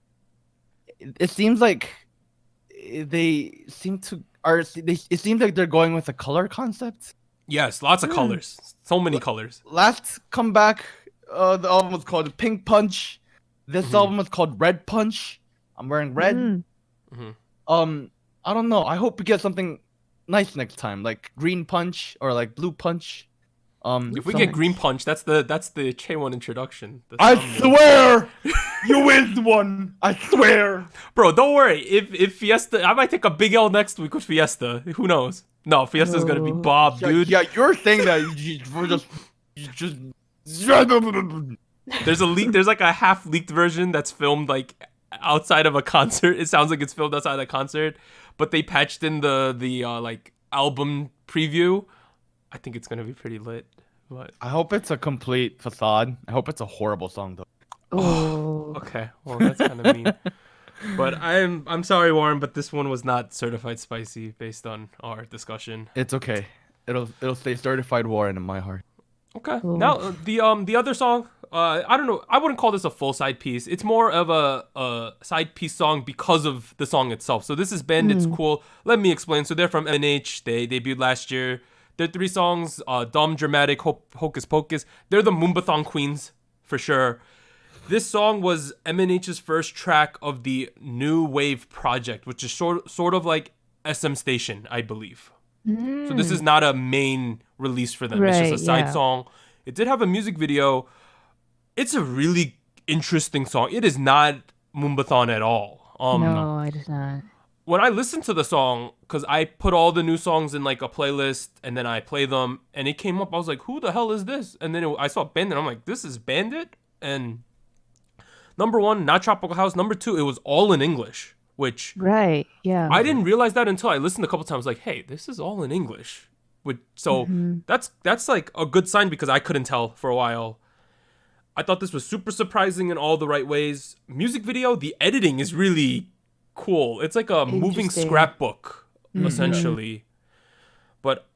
it seems like it seems like they're going with a color concept. Yes, lots of colors. So many colors. Last comeback, the album was called Pink Punch. This album was called Red Punch. I'm wearing red. I don't know. I hope we get something nice next time, like Green Punch or like Blue Punch. If we get Green Punch, that's the K1 introduction. I swear, you win one. I swear, bro. Don't worry. If Fiesta, I might take a big L next week with Fiesta. Who knows? No, Fiesta's gonna be Bob, dude. Yeah, you're saying that we're just. There's like a half leaked version that's filmed like outside of a concert. It sounds like it's filmed outside of a concert, but they patched in the like album preview. I think it's gonna be pretty lit. But I hope it's a complete facade. I hope it's a horrible song though. Oh. Okay, well that's kind of mean. But I'm sorry, Warren, but this one was not certified spicy based on our discussion. It's okay. It'll stay certified Warren in my heart. Okay. Now the other song, I don't know. I wouldn't call this a full side piece. It's more of a side piece song because of the song itself. So this is BVNDIT's Cool. Let me explain. So they're from MNH. They debuted last year. Their 3 songs, Dumb, Dramatic, Hocus Pocus. They're the Moombathon queens for sure. This song was MNH's first track of the New Wave project, which is sort of like SM Station, I believe. So this is not a main release for them. It's just a side song. It did have a music video. It's a really interesting song. It is not Moombathon at all. No, it is not. When I listened to the song, because I put all the new songs in like a playlist and then I play them, and it came up, I was like, who the hell is this? And then I saw BVNDIT. I'm like, this is BVNDIT? And number 1, not Tropical House. Number 2, it was all in English, which I didn't realize that until I listened a couple times. Like, hey, this is all in English. So that's like a good sign, because I couldn't tell for a while. I thought this was super surprising in all the right ways. Music video, the editing is really cool. It's like a moving scrapbook, essentially. But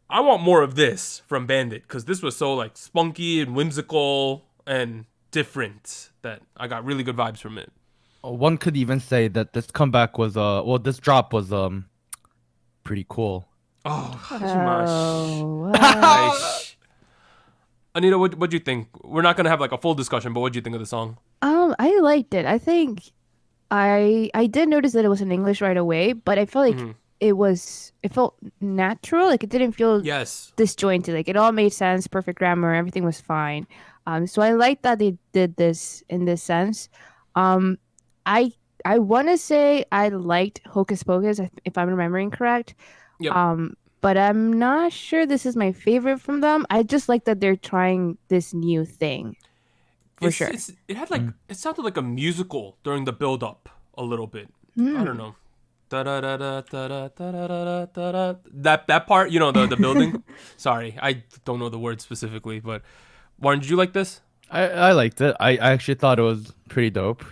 I want more of this from BVNDIT, because this was so like spunky and whimsical and different that I got really good vibes from it. One could even say that this comeback was this drop was pretty cool. Nice. Anita, what'd you think? We're not gonna have like a full discussion, but what'd you think of the song? I liked it. I think I did notice that it was in English right away, but I felt like it felt natural. Like it didn't feel Yes. disjointed. Like it all made sense, perfect grammar, everything was fine. So I like that they did this in this sense. Um, I I want to say I liked Hocus Pocus if I'm remembering correct. Yep. But I'm not sure this is my favorite from them. I just like that they're trying this new thing. For sure. It had like it sounded like a musical during the build up a little bit. I don't know. Da da da da da da da da da da. That part, you know, the building. Sorry, I don't know the word specifically, but Warren, did you like this? I liked it. I actually thought it was pretty dope.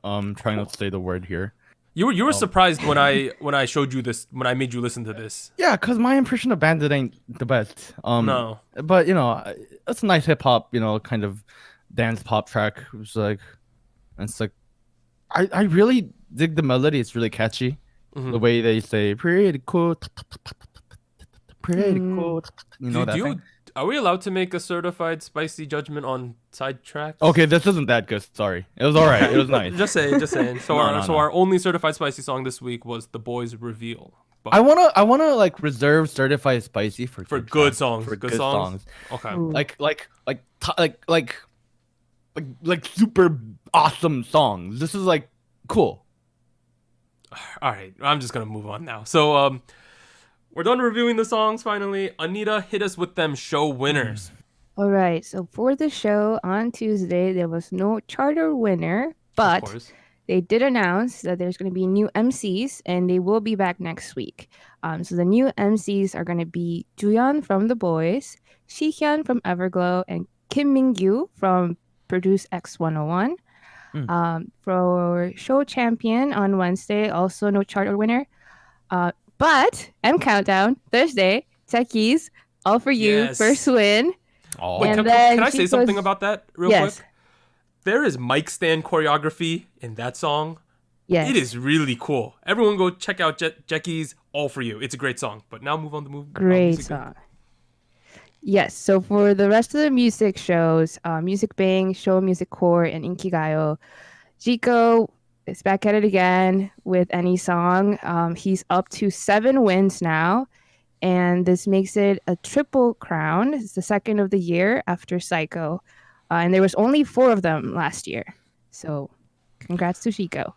Trying not to say the word here. You were surprised when I showed you this, when I made you listen to this. Yeah, cause my impression of BVNDIT ain't the best. No. But you know, it's a nice hip hop, you know, kind of dance pop track. It's like, I really dig the melody. It's really catchy. The way they say pretty cool, pretty cool. You know that thing? Are we allowed to make a certified spicy judgment on side tracks? Okay, this isn't that good. Sorry, it was all right. It was nice. Just saying. So No. our only certified spicy song this week was the Boyz Reveal. But I wanna like reserve certified spicy for good tracks, songs. for good songs. Okay. Ooh. like super awesome songs. This is like cool. All right. I'm just gonna move on now. So we're done reviewing the songs. Finally, Anita, hit us with them show winners. All right. So for the show on Tuesday, there was no charter winner, Of but course. they did announce that there's going to be new MCs and they will be back next week. So the new MCs are going to be Juyeon from The Boyz, Shihyun from Everglow, and Kim Mingyu from Produce X101. For show champion on Wednesday, also no charter winner. But M Countdown Thursday, Techies, All For You, Yes. first win. Oh, Wait, And can then I she say something goes- about that real Yes. quick? There is mic stand choreography in that song. Yes. It is really cool. Everyone go check out Jacky's All For You. It's a great song. But now move on to Great music. song. Yes, so for the rest of the music shows, Music Bang, Show Music Core, and Inkigayo, Jiko is back at it again with any song. He's up to 7 wins now, and this makes it a triple crown. It's the second of the year after Psycho, and there was only 4 of them last year. So, congrats to Jiko.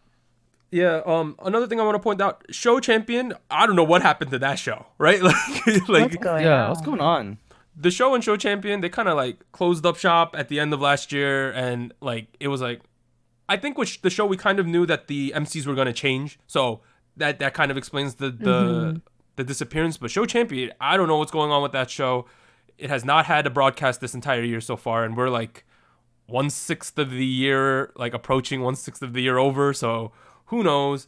Yeah, another thing I want to point out, show champion, I don't know what happened to that show, right? What's like going yeah. on? What's going on? the show and show champion, they kind of like closed up shop at the end of last year, and like it was like, I think with the show we kind of knew that the MCs were going to change, so that kind of explains the disappearance. But show champion, I don't know what's going on with that show. It has not had a broadcast this entire year so far, and we're like 1/6 of the year, like approaching 1/6 of the year over, so who knows.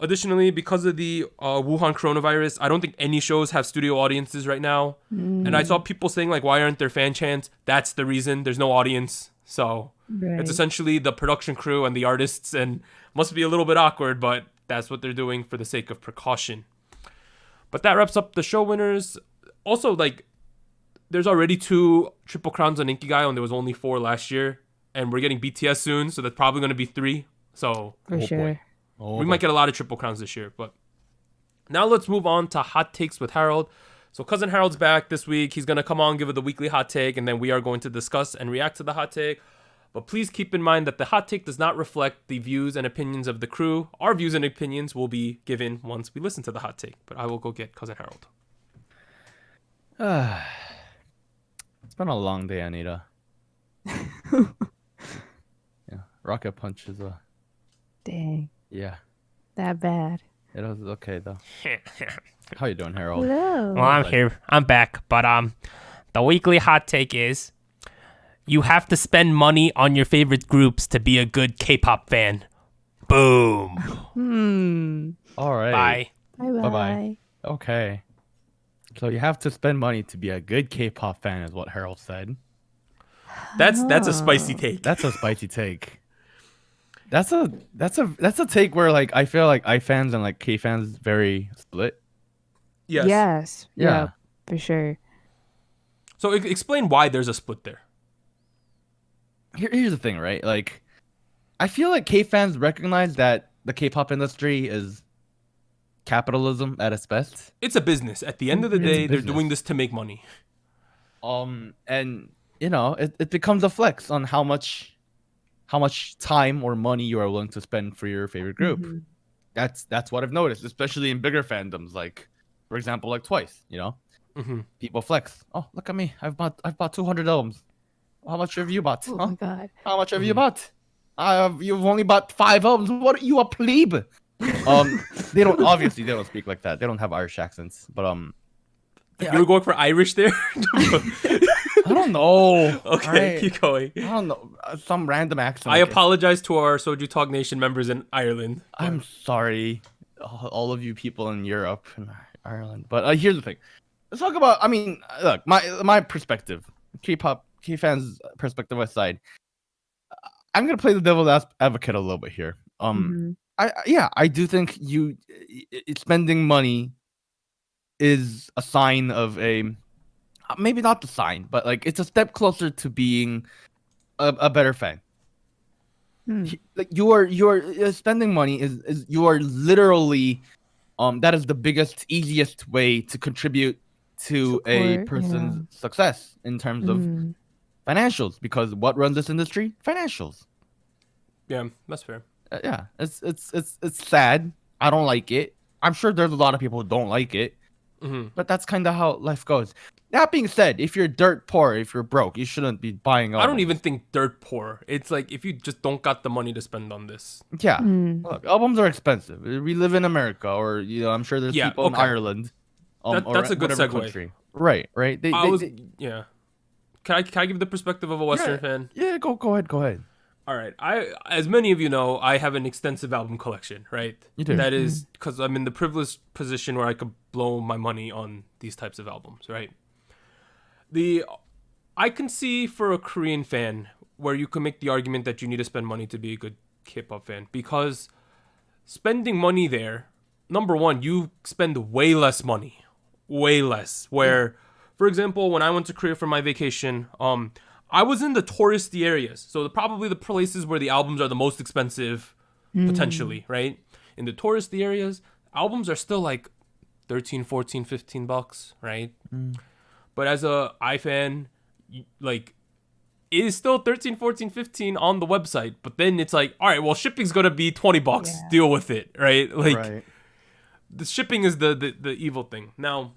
Additionally, because of the Wuhan coronavirus, I don't think any shows have studio audiences right now. And I saw people saying, like, why aren't there fan chants? That's the reason. There's no audience. So it's essentially the production crew and the artists, and must be a little bit awkward, but that's what they're doing for the sake of precaution. But that wraps up the show winners. Also, like, there's already 2 Triple Crowns on Inkigayo, and there was only 4 last year. And we're getting BTS soon, so that's probably going to be 3. So For sure. we might get a lot of Triple Crowns this year. But now let's move on to Hot Takes with Harold. So Cousin Harold's back this week. He's going to come on, give it the weekly hot take, and then we are going to discuss and react to the hot take. But please keep in mind that the hot take does not reflect the views and opinions of the crew. Our views and opinions will be given once we listen to the hot take. But I will go get Cousin Harold. It's been a long day, Anita. Yeah, Rocket Punch is a... Dang. Yeah, That bad. it was okay, though. How you doing, Harold? Hello. Well, I'm here. I'm back. But the weekly hot take is you have to spend money on your favorite groups to be a good K-pop fan. Boom. All right. Bye. Bye-bye. Bye-bye. Okay. So you have to spend money to be a good K-pop fan, is what Harold said. That's a spicy take. That's a spicy take. That's a take where like I feel like I fans and like K fans very split. Yes. Yes. Yeah. Yeah, for sure. So explain why there's a split there. Here's the thing, right? Like, I feel like K fans recognize that the K-pop industry is capitalism at its best. It's a business. At the end of the day, they're doing this to make money. And you know, it becomes a flex on how much time or money you are willing to spend for your favorite group. That's what I've noticed, especially in bigger fandoms, like for example, like Twice. You know, people flex. Oh, look at me! I've bought 200 albums. How much have you bought? Oh huh? my god! How much have you bought? You've only bought 5 albums. What are you, a plebe? They don't speak like that. They don't have Irish accents, but you were going for Irish there. I don't know. Okay, keep going. I don't know. Some random accent. I apologize to our SojuTalk Nation members in Ireland. I'm sorry, all of you people in Europe and Ireland. But here's the thing. Let's talk about. I mean, look, my perspective, K-pop, K-fans' perspective aside. I'm gonna play the devil's advocate a little bit here. I do think spending money is a sign of a, maybe not the sign, but like it's a step closer to being a better fan. Like you're spending money is you are literally that is the biggest, easiest way to contribute to a person's success in terms of financials, because what runs this industry? Financials. Yeah, that's fair. Yeah, it's sad. I don't like it. I'm sure there's a lot of people who don't like it, but that's kind of how life goes. That being said, if you're dirt poor, if you're broke, you shouldn't be buying albums. I don't even think dirt poor. It's like if you just don't got the money to spend on this. Yeah, look, albums are expensive. We live in America, or you know, I'm sure there's people in Ireland. That's a good segue. Country. Right. Yeah. Can I give the perspective of a Western fan? Yeah, go ahead. All right. As many of you know, I have an extensive album collection, right? You do. That is because I'm in the privileged position where I could blow my money on these types of albums, right? I can see for a Korean fan where you can make the argument that you need to spend money to be a good K-pop fan, because spending money there, number one, you spend way less money. Way less. Where, for example, when I went to Korea for my vacation, I was in the touristy areas. So probably the places where the albums are the most expensive, potentially, right? In the touristy areas, albums are still like 13, 14, 15 bucks, right? But as a iFan, like, it is still 13, 14, 15 on the website. But then it's like, all right, well, shipping's going to be 20 bucks. Yeah. Deal with it, right? Like, the shipping is the evil thing. Now,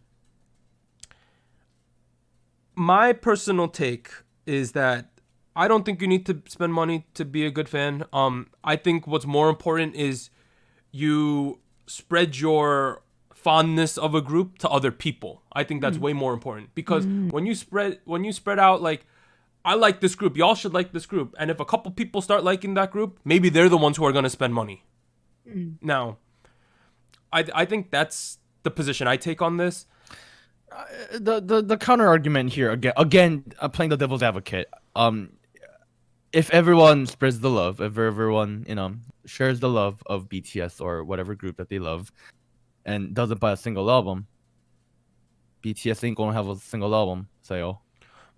my personal take is that I don't think you need to spend money to be a good fan. I think what's more important is you spread your fondness of a group to other people. I think that's way more important, because when you spread out, like, I like this group, y'all should like this group, and if a couple people start liking that group, maybe they're the ones who are going to spend money. Now, I think that's the position I take on this. The counter argument here again, playing the devil's advocate. If everyone spreads the love, if everyone shares the love of BTS or whatever group that they love, and doesn't buy a single album, BTS ain't gonna have a single album sale.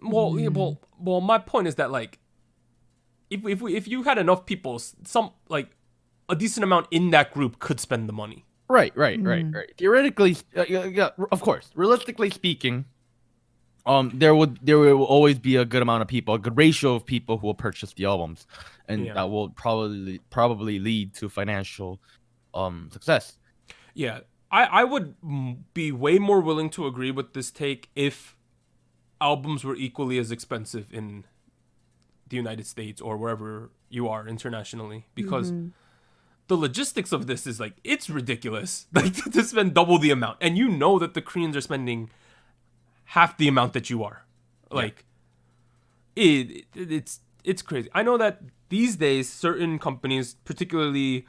Well, my point is that, like, if you had enough people, some, like, a decent amount in that group could spend the money. Right. Theoretically, yeah, of course. Realistically speaking, there will always be a good amount of people, a good ratio of people who will purchase the albums, and that will probably lead to financial success. Yeah, I would be way more willing to agree with this take if albums were equally as expensive in the United States or wherever you are internationally, because the logistics of this is, like, it's ridiculous, like, to spend double the amount, and you know that the Koreans are spending half the amount that you are. Like, it's crazy. I know that these days certain companies, particularly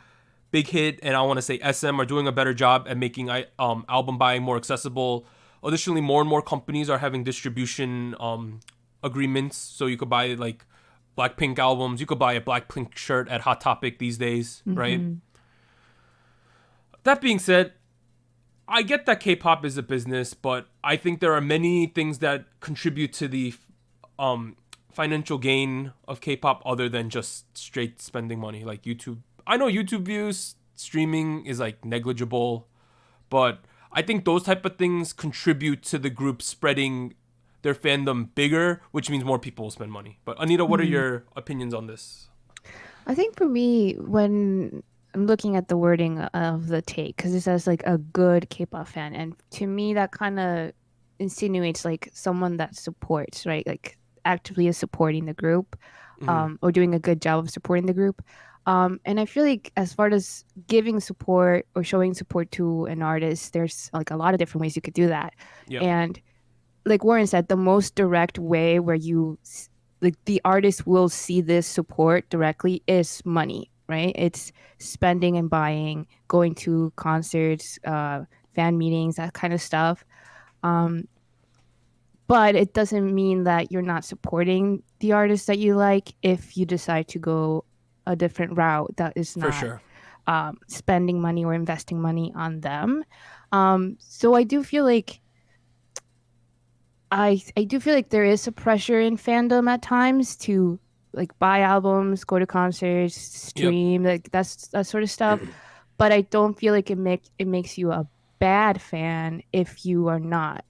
Big Hit and I want to say SM, are doing a better job at making album buying more accessible. Additionally, more and more companies are having distribution agreements, so you could buy, like, Blackpink albums. You could buy a Blackpink shirt at Hot Topic these days, right? That being said, I get that K-pop is a business, but I think there are many things that contribute to the financial gain of K-pop other than just straight spending money, like YouTube. I know YouTube views streaming is like negligible, but I think those type of things contribute to the group spreading their fandom bigger, which means more people will spend money. But Anita, what are your opinions on this? I think for me, when I'm looking at the wording of the take, because it says like a good K-pop fan, and to me that kind of insinuates like someone that supports, right? Like actively is supporting the group, or doing a good job of supporting the group. And I feel like as far as giving support or showing support to an artist, there's like a lot of different ways you could do that. Yep. And like Warren said, the most direct way where like the artist will see this support directly is money, right? It's spending and buying, going to concerts, fan meetings, that kind of stuff. But it doesn't mean that you're not supporting the artist that you like if you decide to go a different route that is not For sure. Spending money or investing money on them. So I do feel like there is a pressure in fandom at times to like buy albums, go to concerts, stream, like that sort of stuff. But I don't feel like it makes you a bad fan if you are not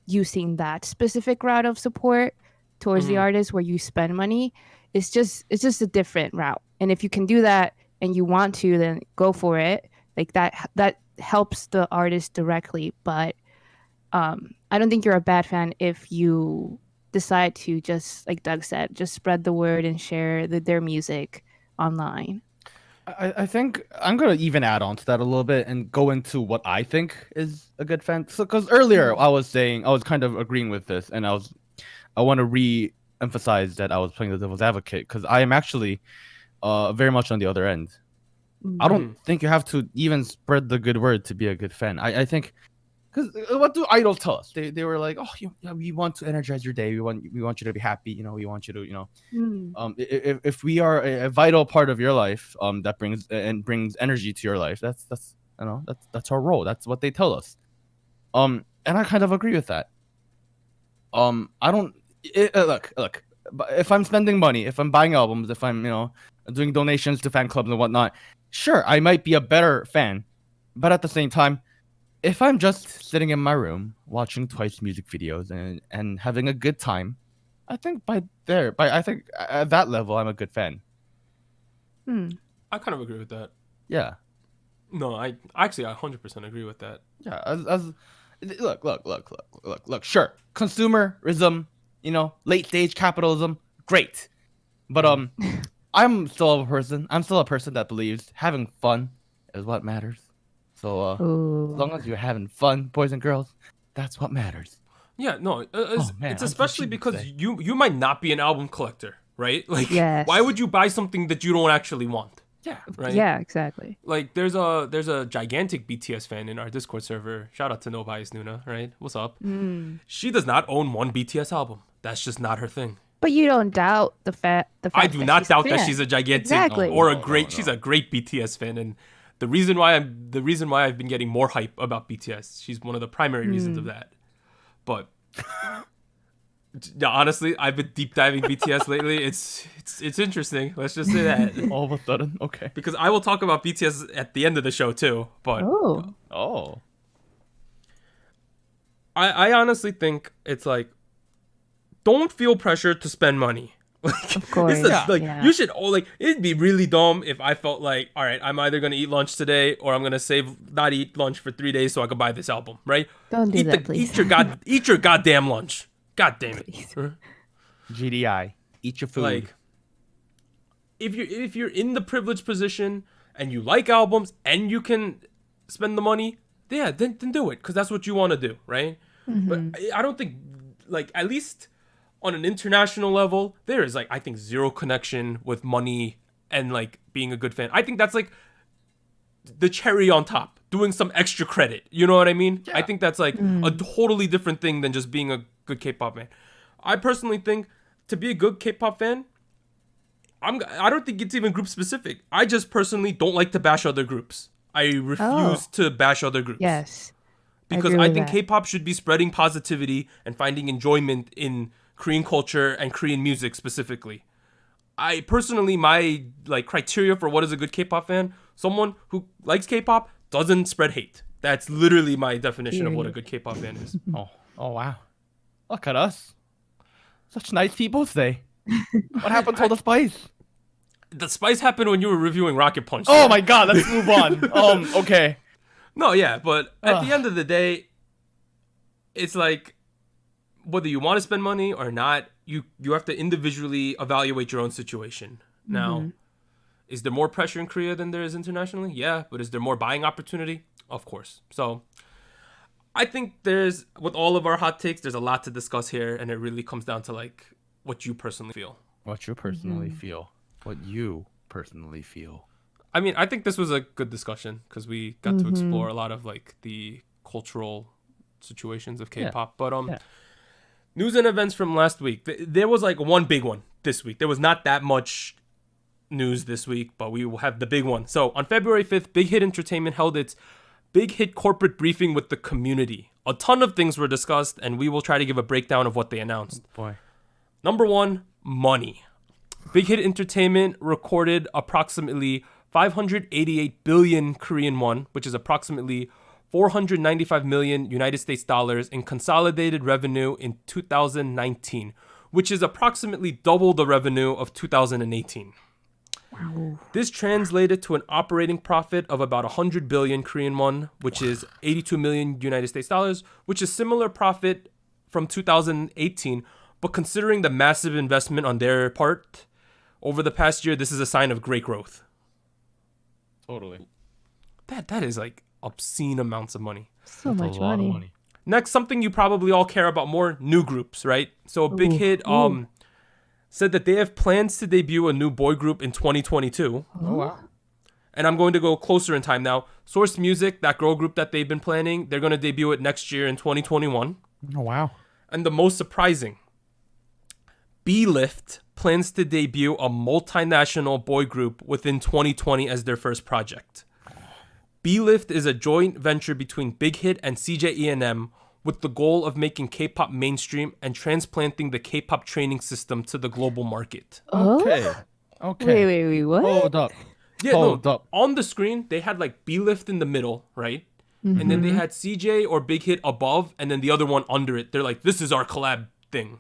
using that specific route of support towards the artist where you spend money. It's just a different route. And if you can do that and you want to, then go for it. Like that helps the artist directly. But I don't think you're a bad fan if you decide to just, like Doug said, just spread the word and share their music online. I think I'm gonna even add on to that a little bit and go into what I think is a good fan. So, because earlier I was kind of agreeing with this, and I want to re-emphasize that I was playing the devil's advocate because I am actually very much on the other end. I don't think you have to even spread the good word to be a good fan. I think, because what do idols tell us? They were like, oh, we want to energize your day. We want you to be happy. We want you to if we are a vital part of your life, that brings energy to your life. That's our role. That's what they tell us. And I kind of agree with that. I don't look. If I'm spending money, if I'm buying albums, if I'm doing donations to fan clubs and whatnot, sure, I might be a better fan. But at the same time, if I'm just sitting in my room watching Twice music videos and having a good time, I think at that level, I'm a good fan. I kind of agree with that. Yeah. No, I 100% agree with that. Yeah. Look. Sure, consumerism, late stage capitalism, great. But I'm still a person that believes having fun is what matters. So as long as you're having fun, boys and girls, that's what matters. Yeah, no, it's especially because you might not be an album collector, right? Like, why would you buy something that you don't actually want? Yeah, right. Yeah, exactly. Like, there's a gigantic BTS fan in our Discord server. Shout out to No Bias Loona, right? What's up? She does not own one BTS album. That's just not her thing. But you don't doubt the fact. I do not doubt that she's a gigantic she's a great BTS fan, and the reason why I've been getting more hype about BTS, she's one of the primary reasons of that. But yeah, honestly, I've been deep diving BTS lately. It's interesting. Let's just say that. All of a sudden, okay. Because I will talk about BTS at the end of the show too. But I honestly think it's like, don't feel pressure to spend money. Like, of course, you should. It'd be really dumb if I felt like, all right, I'm either gonna eat lunch today or I'm gonna not eat lunch for 3 days so I can buy this album, right? Don't do that, please. Eat your goddamn lunch. God damn it. GDI, eat your food. Like, if you're in the privileged position and you like albums and you can spend the money, then do it, because that's what you want to do, right? But I don't think, like, at least on an international level, there is, like, I think zero connection with money and, like, being a good fan. I think that's, like, the cherry on top, doing some extra credit. You know what I mean? Yeah. I think that's, like, a totally different thing than just being a good K-pop fan. I personally think to be a good K-pop fan, I don't think it's even group specific. I just personally don't like to bash other groups. I refuse to bash other groups. Yes. Because I think K-pop should be spreading positivity and finding enjoyment in Korean culture and Korean music specifically. I personally, my, like, criteria for what is a good K-pop fan, Someone who likes K-pop doesn't spread hate. That's literally my definition of what a good K-pop fan is. Oh wow. Look at us. Such nice people today. What happened to all the spice? The spice happened when you were reviewing Rocket Punch. Oh my god, let's move on. Okay. No, yeah, but at the end of the day, it's like whether you want to spend money or not, you have to individually evaluate your own situation. Now, is there more pressure in Korea than there is internationally? Yeah, but is there more buying opportunity? Of course. So I think with all of our hot takes, there's a lot to discuss here, and it really comes down to like what you personally feel. What you personally feel. What you personally feel. I mean, I think this was a good discussion because we got to explore a lot of like the cultural situations of K-pop. But news and events from last week. There was like one big one this week. There was not that much news this week, but we will have the big one. So on February 5th, Big Hit Entertainment held its Big Hit corporate briefing with the community. A ton of things were discussed, and we will try to give a breakdown of what they announced. Boy. Number one, money. Big Hit Entertainment recorded approximately 588 billion Korean won, which is approximately 495 million United States dollars in consolidated revenue in 2019, which is approximately double the revenue of 2018. Wow. This translated to an operating profit of about 100 billion Korean won, which is 82 million United States dollars, which is similar profit from 2018, but considering the massive investment on their part over the past year, this is a sign of great growth. Totally. That is like obscene amounts of money. So That's much a lot of money. Next, something you probably all care about more, new groups, right? So Big Hit said that they have plans to debut a new boy group in 2022. Oh, wow. And I'm going to go closer in time now. Source Music, that girl group that they've been planning, they're going to debut it next year in 2021. Oh, wow. And the most surprising, BVNDIT plans to debut a multinational boy group within 2020 as their first project. BVNDIT is a joint venture between Big Hit and CJ with the goal of making K-pop mainstream and transplanting the K-pop training system to the global market. Okay. Okay. Wait, what? Hold up. Yeah, Hold no, up. on the screen, they had like BVNDIT in the middle, right? And then they had CJ or Big Hit above, and then the other one under it. They're like, this is our collab thing.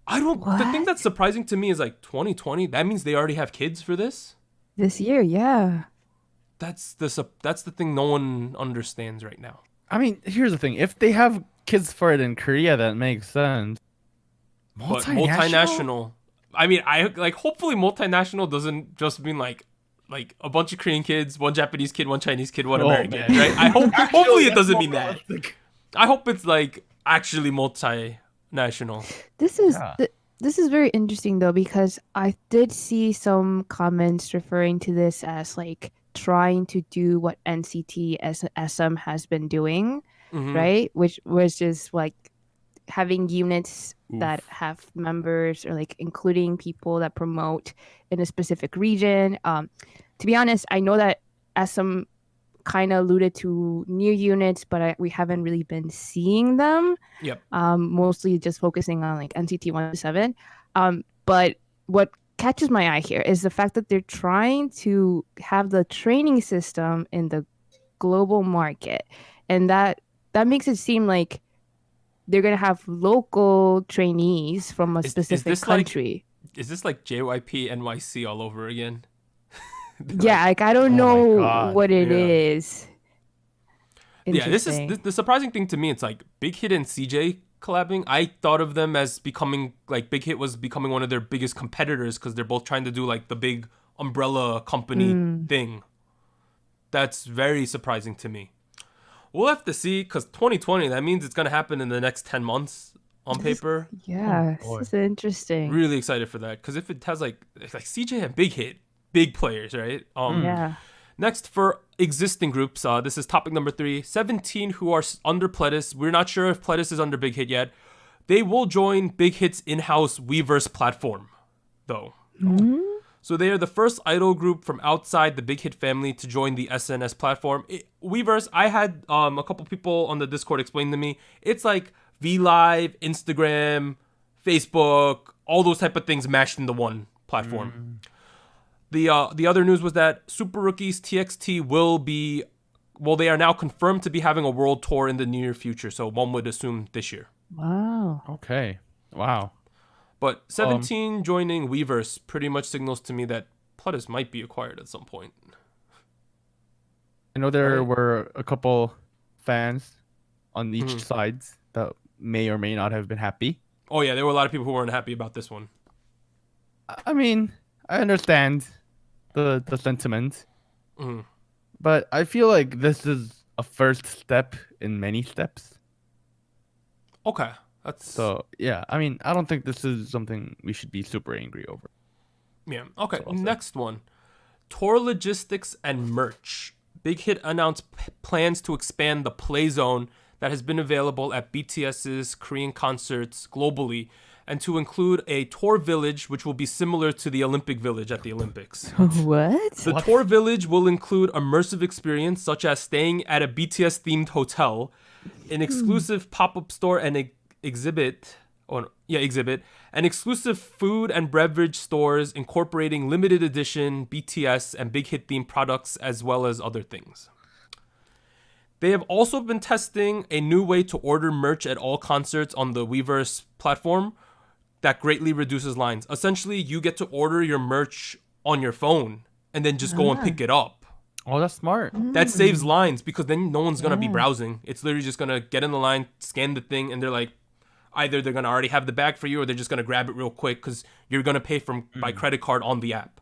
The thing that's surprising to me is like 2020, that means they already have kids for this? This year, yeah. That's the thing no one understands right now. I mean, here's the thing. If they have kids for it in Korea, that makes sense. But multinational. I mean, I like hopefully multinational doesn't just mean like a bunch of Korean kids, one Japanese kid, one Chinese kid, one American, right? I hope hopefully it doesn't mean that. I hope it's like actually multinational. This is very interesting though, because I did see some comments referring to this as like trying to do what NCT SM has been doing, right? Which was just like having units that have members or like including people that promote in a specific region. To be honest, I know that SM kind of alluded to new units, but we haven't really been seeing them. Yep. Mostly just focusing on like NCT 127. But what catches my eye here is the fact that they're trying to have the training system in the global market, and that makes it seem like they're gonna have local trainees from a specific country. Is this like JYP NYC all over again? Yeah, like I don't know what it is. Yeah, this is the surprising thing to me. It's like Big Hit and CJ collabing. I thought of them as becoming like Big Hit was becoming one of their biggest competitors because they're both trying to do like the big umbrella company thing. That's very surprising to me. We'll have to see because 2020, that means it's going to happen in the next 10 months on paper. Yeah, this is interesting. Really excited for that because if it has like CJ and Big Hit, big players, right? Yeah. Next, for existing groups, this is topic number 3. 17 who are under Pledis. We're not sure if Pledis is under Big Hit yet. They will join Big Hit's in-house Weverse platform, though. So they are the first idol group from outside the Big Hit family to join the SNS platform. Weverse, I had a couple people on the Discord explain to me. It's like VLive, Instagram, Facebook, all those type of things mashed into one platform. The other news was that Super Rookies TXT they are now confirmed to be having a world tour in the near future. So one would assume this year. Wow. Okay. Wow. But 17 joining Weverse pretty much signals to me that Pledis might be acquired at some point. I know there were a couple fans on each side that may or may not have been happy. Oh yeah, there were a lot of people who weren't happy about this one. I mean, I understand the sentiment, but I feel like this is a first step in many steps. Okay. So, yeah, I mean, I don't think this is something we should be super angry over. Yeah. Okay. Next one. Tour logistics and merch. Big Hit announced plans to expand the play zone that has been available at BTS's Korean concerts globally, and to include a tour village, which will be similar to the Olympic Village at the Olympics. What? The tour village will include immersive experience such as staying at a BTS-themed hotel, an exclusive pop-up store and exhibit, and exclusive food and beverage stores incorporating limited edition BTS and Big Hit themed products as well as other things. They have also been testing a new way to order merch at all concerts on the Weverse platform that greatly reduces lines. Essentially, you get to order your merch on your phone and then just go and pick it up. Oh, that's smart. That saves lines because then no one's going to be browsing. It's literally just going to get in the line, scan the thing, and they're like, either they're going to already have the bag for you or they're just going to grab it real quick because you're going to pay by credit card on the app.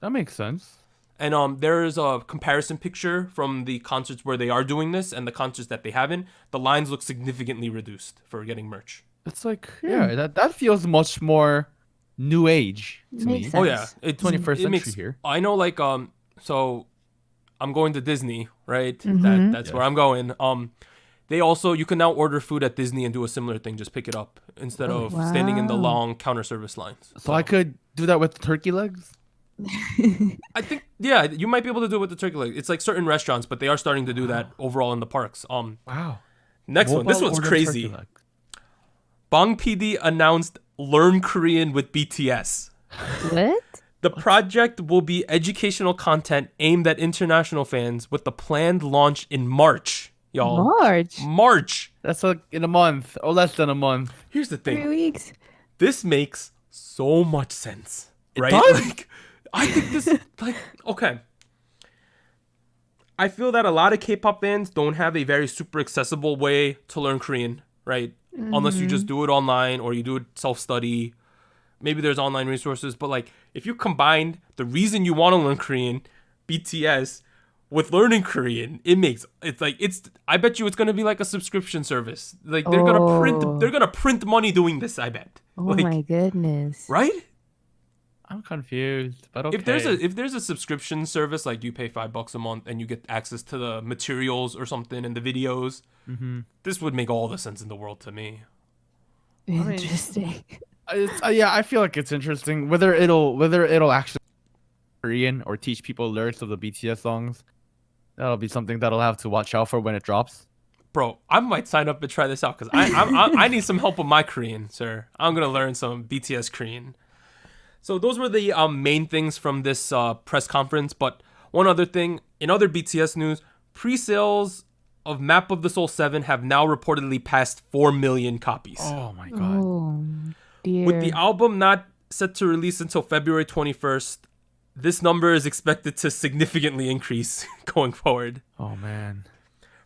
That makes sense. And there is a comparison picture from the concerts where they are doing this and the concerts that they haven't. The lines look significantly reduced for getting merch. It's like, that feels much more new age to me. Makes Oh yeah, sense. it's 21st century here. I know, like so I'm going to Disney, right? That's where I'm going. They also, you can now order food at Disney and do a similar thing, just pick it up instead of standing in the long counter service lines. So I could do that with turkey legs? I think, yeah, you might be able to do it with the turkey leg. It's like certain restaurants, but they are starting to do that overall in the parks. Wow. Next one. This one's crazy. Bang PD announced Learn Korean with BTS. What? The project will be educational content aimed at international fans with the planned launch in March, y'all. March. That's like in a month or less than a month. Here's the thing. 3 weeks. This makes so much sense, right? does? Like, I think this, like, okay. I feel that a lot of K-pop fans don't have a very super accessible way to learn Korean, right? Unless you just do it online or you do it self-study. Maybe there's online resources, but like if you combine the reason you want to learn Korean, BTS, with learning Korean, I bet you it's gonna be like a subscription service. Like they're gonna print money doing this, I bet. Oh like, my goodness. right? I'm confused, but okay. If there's a subscription service, like you pay $5 a month and you get access to the materials or something and the videos, this would make all the sense in the world to me. Interesting. Yeah, I feel like it's interesting whether it'll actually Korean or teach people lyrics of the BTS songs. That'll be something that'll have to watch out for when it drops. Bro, I might sign up and try this out because I need some help with my Korean, sir. I'm gonna learn some BTS Korean. So those were the main things from this press conference. But one other thing, in other BTS news, pre-sales of Map of the Soul 7 have now reportedly passed 4 million copies. Oh my god. Oh, dear. With the album not set to release until February 21st, this number is expected to significantly increase going forward. Oh man.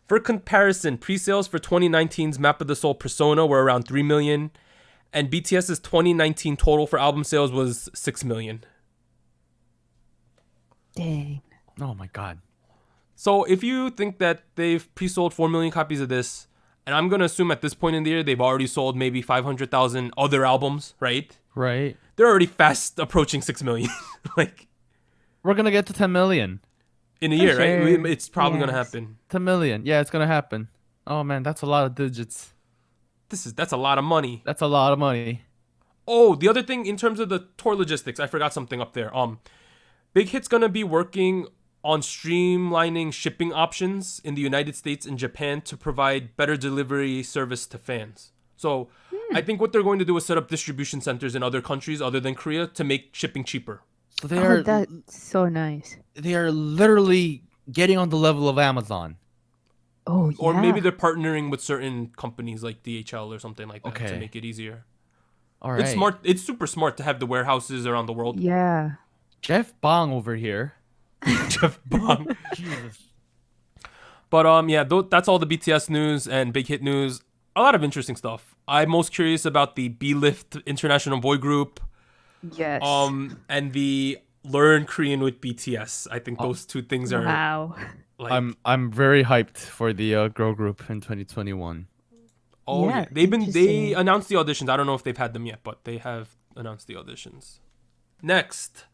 For comparison, pre-sales for 2019's Map of the Soul Persona were around 3 million, and BTS's 2019 total for album sales was 6 million. Dang. Oh my god. So if you think that they've pre-sold 4 million copies of this, and I'm going to assume at this point in the year they've already sold maybe 500,000 other albums, right? Right. They're already fast approaching 6 million. Like, we're going to get to 10 million. In a year, sure. right? It's probably going to Yes. happen. 10 million. Yeah, it's going to happen. Oh man, that's a lot of digits. That's a lot of money. That's a lot of money. Oh, the other thing in terms of the tour logistics, I forgot something up there. Big Hit's gonna be working on streamlining shipping options in the United States and Japan to provide better delivery service to fans. So I think what they're going to do is set up distribution centers in other countries other than Korea to make shipping cheaper. So they are that's so nice. they are literally getting on the level of Amazon. Oh, yeah. Or maybe they're partnering with certain companies like DHL or something like that to Okay. make it easier. All right. It's smart. It's super smart to have the warehouses around the world. Yeah. Jeff Bong over here. Jeff Bong. Jesus. But yeah, that's all the BTS news and big hit news. A lot of interesting stuff. I'm most curious about the B-Lift international boy group. Yes. And the learn Korean with BTS. I think those two things are Wow. like I'm very hyped for the girl group in 2021. oh Yeah, yeah. They interesting. announced the auditions. I don't know if they've had them yet, but they have announced the auditions. Next,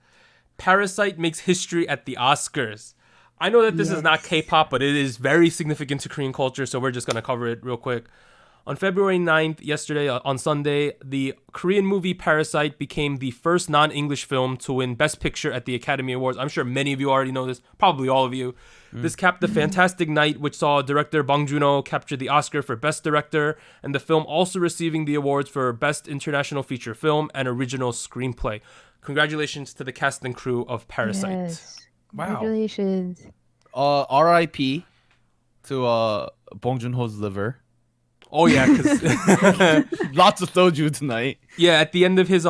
Parasite makes history at the Oscars. I know that this is not Yes. K-pop, but it is very significant to Korean culture, so we're just going to cover it real quick. On February 9th, yesterday, on Sunday, the Korean movie Parasite became the first non-English film to win Best Picture at the Academy Awards. I'm sure many of you already know this, probably all of you. This capped the fantastic night, which saw director Bong Joon-ho capture the Oscar for Best Director, and the film also receiving the awards for Best International Feature Film and Original Screenplay. Congratulations to the cast and crew of Parasite. Yes. Wow. Congratulations. R.I.P. to Bong Joon-ho's liver. Oh yeah, because Lots of soju tonight. yeah, at the end of his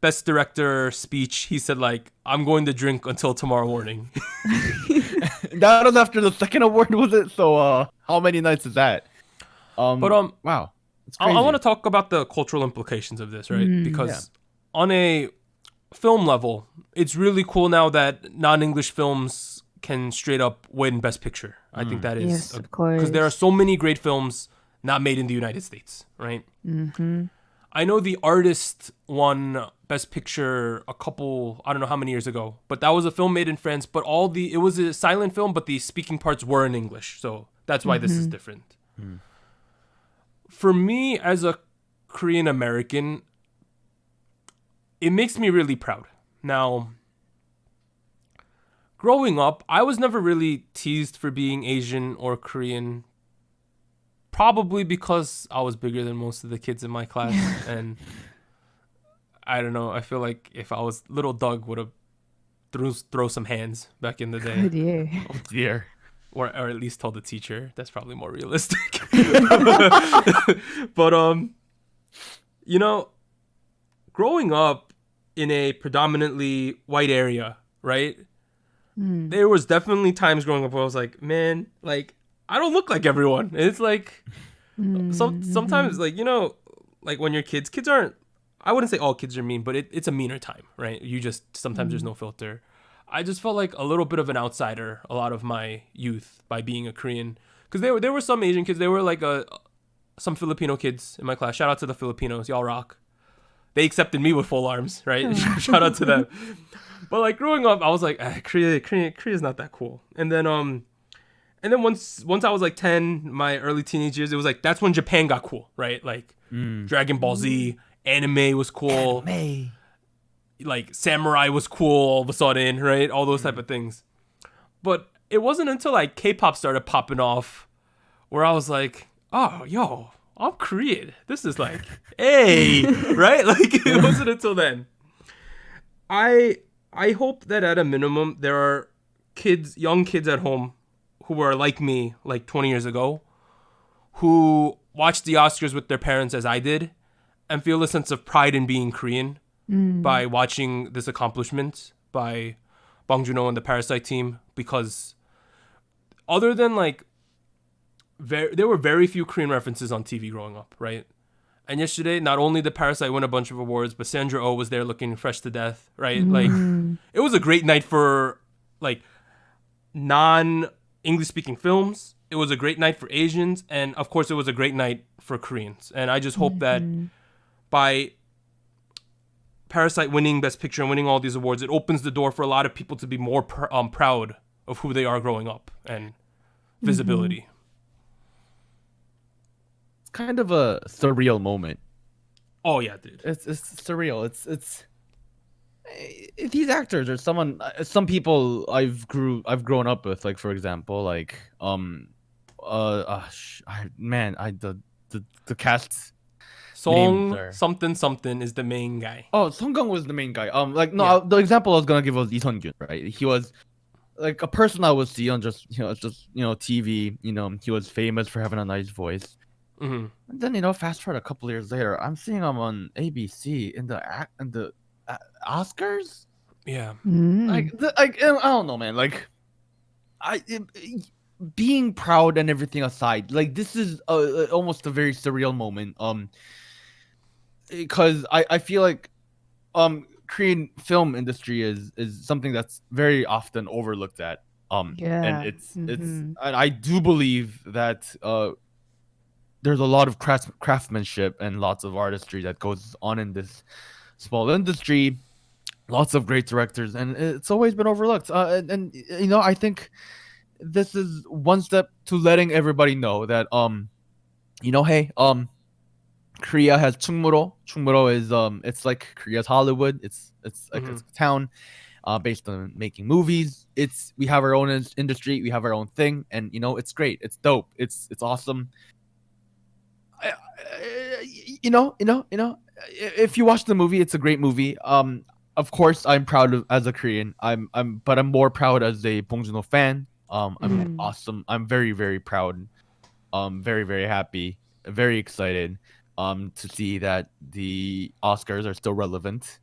Best Director speech, he said like, "I'm going to drink until tomorrow morning." That was after the second award, was it? So how many nights is that? But wow, it's I crazy. want to talk about the cultural implications of this, right? Because Yeah. on a film level, it's really cool now that non-English films can straight up win Best Picture. I think that is Yes, of course. because there are so many great films not made in the United States, right? Mm-hmm. I know The Artist won Best Picture I don't know how many years ago, but that was a film made in France, but it was a silent film, but the speaking parts were in English. So that's why this is different. For me, as a Korean American, it makes me really proud. Now, growing up, I was never really teased for being Asian or Korean. Probably because I was bigger than most of the kids in my class, and I don't know. I feel like if I was little Doug, would have throw some hands back in the day, Good year. Oh dear. or at least told the teacher. That's probably more realistic. But you know, growing up in a predominantly white area, right? There was definitely times growing up where I was like, man, like, I don't look like everyone. And it's like, sometimes, like, you know, like when you're kids aren't, I wouldn't say all kids are mean, but it's a meaner time, right? You just, sometimes there's no filter. I just felt like a little bit of an outsider a lot of my youth by being a Korean. Because there were some Asian kids, there were like some Filipino kids in my class. Shout out to the Filipinos, y'all rock. They accepted me with full arms, right? Shout out to them. But like growing up, I was like, Korea's not that cool. And then once I was like 10, my early teenage years, it was like that's when Japan got cool, right? Like Dragon Ball Z, anime was cool. Anime. Like samurai was cool all of a sudden, right? All those type of things. But it wasn't until like K-pop started popping off where I was like, oh, yo, I'm Korean. This is like, hey, right? Like it wasn't until then. I hope that at a minimum there are young kids at home who are like me, like 20 years ago, who watched the Oscars with their parents as I did and feel a sense of pride in being Korean by watching this accomplishment by Bong Joon-ho and the Parasite team, because other than like, there were very few Korean references on TV growing up, right? And yesterday, not only did Parasite win a bunch of awards, but Sandra Oh was there looking fresh to death, right? Like, it was a great night for like non-English speaking films. It was a great night for Asians, and of course, it was a great night for Koreans. And I just hope that by Parasite winning Best Picture and winning all these awards, it opens the door for a lot of people to be more proud of who they are growing up and visibility. It's kind of a surreal moment. Oh yeah, dude. It's surreal. It's these actors or some people I've grown up with, like for example, like the cast. Song are. something is the main guy. Oh, Songgang was the main guy. Yeah. The example I was gonna give was Lee Sun-gyun, right? He was like a person I would see on just TV. He was famous for having a nice voice. Hmm. And then fast forward a couple years later, I'm seeing him on ABC in the Oscars. Yeah. I don't know, man. Like, being proud and everything aside, like this is almost a very surreal moment. Because I feel like Korean film industry is something that's very often overlooked at. Yeah. And it's and I do believe that there's a lot of craftsmanship and lots of artistry that goes on in this small industry. Lots of great directors, and it's always been overlooked. And I think this is one step to letting everybody know that hey, Korea has Chungmuro. Chungmuro is it's like Korea's Hollywood. It's like it's a town based on making movies. We have our own industry, we have our own thing, and it's great. It's dope. It's awesome. If you watch the movie, it's a great movie. Of course, I'm proud as a Korean. But I'm more proud as a Bong Joon-ho fan. I'm awesome. I'm very, very proud. Very, very happy. Very excited. To see that the Oscars are still relevant.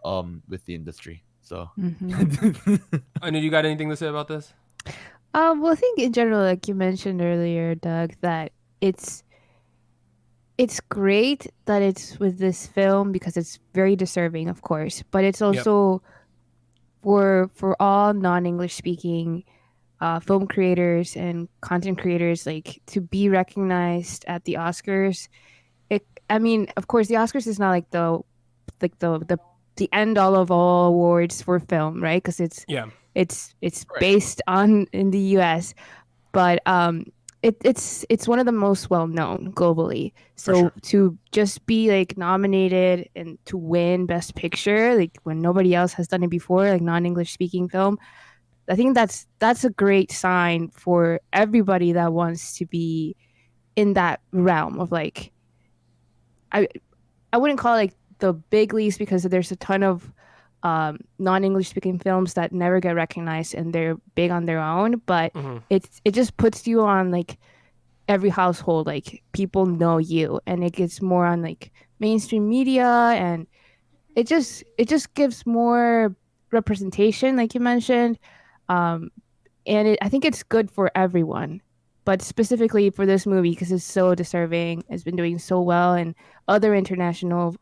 With the industry. So. I know you got anything to say about this? Well, I think in general, like you mentioned earlier, Doug, that it's great that it's with this film because it's very deserving, of course, but it's also for all non-English speaking film creators and content creators, like to be recognized at the Oscars. I mean, of course, the Oscars is not like the end all of all awards for film, right? Because it's based on in the U.S., but it's one of the most well known globally. So to just be like nominated and to win Best Picture, like when nobody else has done it before, like non-English speaking film, I think that's a great sign for everybody that wants to be in that realm of like, I wouldn't call it like the big leagues because there's a ton of non-English speaking films that never get recognized and they're big on their own, but it just puts you on like every household, like people know you, and it gets more on like mainstream media, and it just gives more representation, like you mentioned, and I think it's good for everyone, but specifically for this movie because it's so deserving. It's been doing so well in other international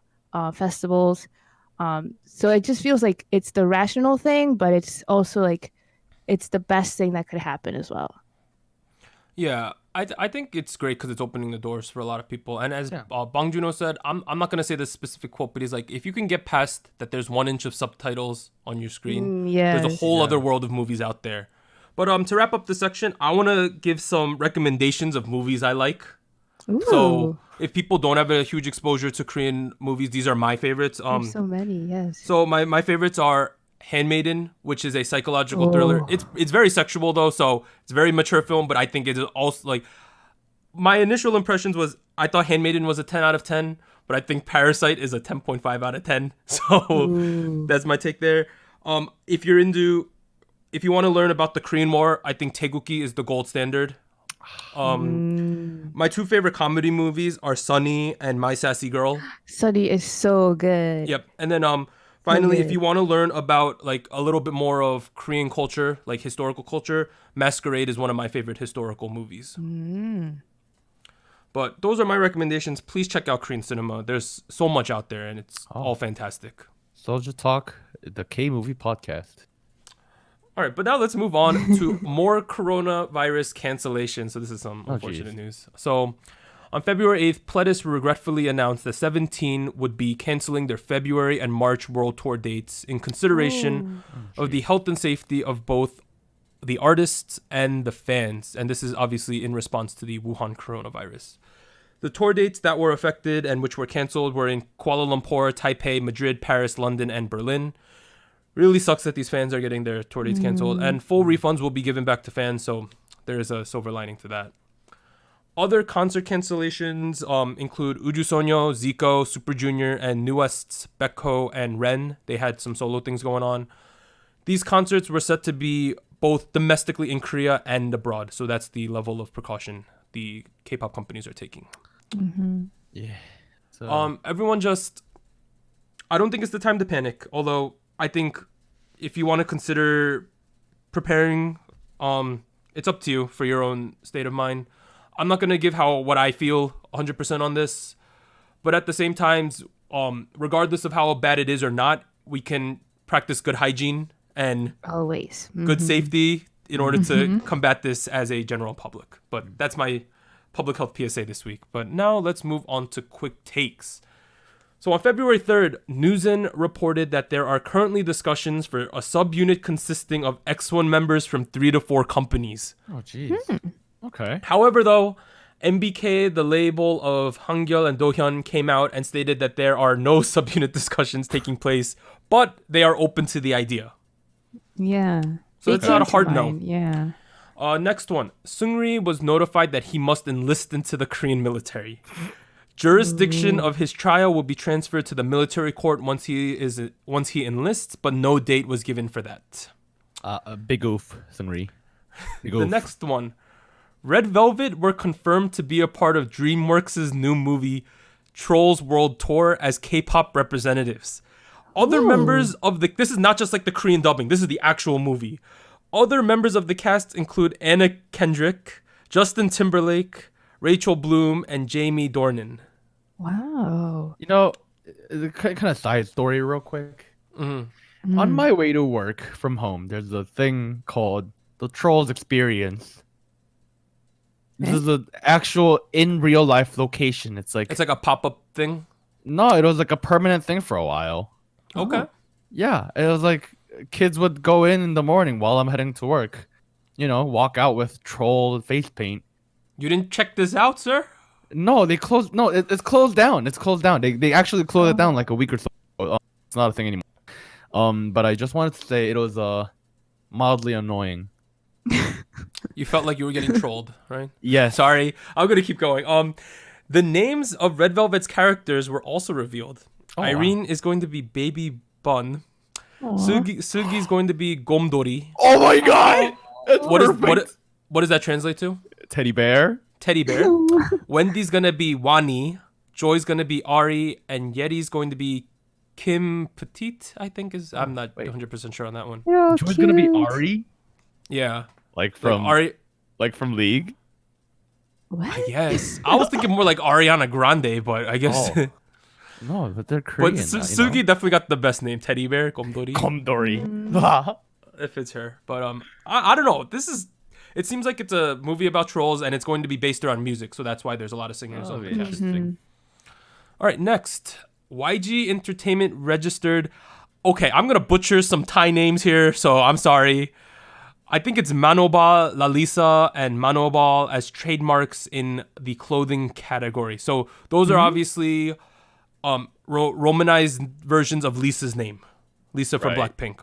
festivals. So it just feels like it's the rational thing, but it's also like it's the best thing that could happen as well. Yeah, I think it's great because it's opening the doors for a lot of people. And as Bong Joon-ho said, I'm not going to say this specific quote, but he's like, if you can get past that there's 1 inch of subtitles on your screen, there's a whole other world of movies out there. But to wrap up this section, I want to give some recommendations of movies I like. Ooh. So if people don't have a huge exposure to Korean movies, these are my favorites. There's so many, yes. So my favorites are Handmaiden, which is a psychological thriller. It's very sexual though, so it's a very mature film, but I think it is also like, my initial impressions was I thought Handmaiden was a 10 out of 10, but I think Parasite is a 10.5 out of 10. So that's my take there. If you want to learn about the Korean War, I think Taegukgi is the gold standard. My 2 favorite comedy movies are Sunny and My Sassy Girl. Sunny is so good. Yep. And then finally, if you want to learn about like a little bit more of Korean culture, like historical culture, Masquerade is one of my favorite historical movies. But those are my recommendations. Please check out Korean cinema. There's so much out there and it's all fantastic. SojuTalk, the K-movie podcast. All right, but now let's move on to more coronavirus cancellations. So this is some unfortunate news. So on February 8th, Pledis regretfully announced that 17 would be canceling their February and March world tour dates in consideration of the health and safety of both the artists and the fans. And this is obviously in response to the Wuhan coronavirus. The tour dates that were affected and which were canceled were in Kuala Lumpur, Taipei, Madrid, Paris, London, and Berlin. Really sucks that these fans are getting their tour dates canceled, and full refunds will be given back to fans, so there is a silver lining to that. Other concert cancellations include Ujusonyo, Zico, Super Junior, and Newest's Becco and Ren. They had some solo things going on. These concerts were set to be both domestically in Korea and abroad. So that's the level of precaution the K-pop companies are taking. Yeah. So Everyone just... I don't think it's the time to panic. Although I think if you want to consider preparing, it's up to you for your own state of mind. I'm not going to give what I feel 100% on this. But at the same time, regardless of how bad it is or not, we can practice good hygiene and Always. good safety in order to combat this as a general public. But that's my public health PSA this week. But now let's move on to quick takes. So on February 3rd, Newsen reported that there are currently discussions for a subunit consisting of X1 members from 3 to 4 companies. oh jeez. Okay. However, though, MBK, the label of Hangul and Dohyun, came out and stated that there are no subunit discussions taking place, but they are open to the idea. Yeah. So They it's not a came to hard no. mind, Yeah. Next one. Seungri was notified that he must enlist into the Korean military. Jurisdiction of his trial will be transferred to the military court once he enlists, but no date was given for that. A big oof, Seungri. Big The oof. next one. Red Velvet were confirmed to be a part of DreamWorks' new movie Trolls World Tour as K-pop representatives. Other members of this is not just like the Korean dubbing, this is the actual movie. Other members of the cast include Anna Kendrick, Justin Timberlake, Rachel Bloom, and Jamie Dornan. Wow. You know, kind of side story real quick. On my way to work from home, there's a thing called the Trolls Experience. This is an actual in real life location. It's like a pop-up thing. no, it was like a permanent thing for a while. Okay. Yeah, it was like kids would go in the morning while I'm heading to work. You know, walk out with troll face paint. You didn't check this out, sir? No, they closed. No, it's closed down. It's closed down. They actually closed it down like a week or so. It's not a thing anymore. But I just wanted to say it was mildly annoying. You felt like you were getting trolled, right? Yes. Sorry, I'm gonna keep going. The names of Red Velvet's characters were also revealed. Oh, Irene is going to be Baby Bun. Sugi is going to be Gomdori. Oh my god! That's What does that translate to? Teddy bear? Teddy bear. Wendy's gonna be Wani. Joy's gonna be Ari, and Yeti's going to be Kim Petite. I think I'm not 100% sure on that one. Oh, Joy's gonna be Ari? Yeah, Like from Ari. like from League? What? Yes, I was thinking more like Ariana Grande, but I guess. Oh. No, but they're Korean. But Sugi definitely got the best name, Teddy Bear, Gomdori. Gomdori. If it's her, but I don't know. It seems like it's a movie about trolls, and it's going to be based around music, so that's why there's a lot of singers on the cast. Interesting. All right, next, YG Entertainment registered. Okay, I'm gonna butcher some Thai names here, so I'm sorry. I think it's Manoba, Lalisa, and Manobal as trademarks in the clothing category. So those are obviously romanized versions of Lisa's name, Lisa from Right. Blackpink.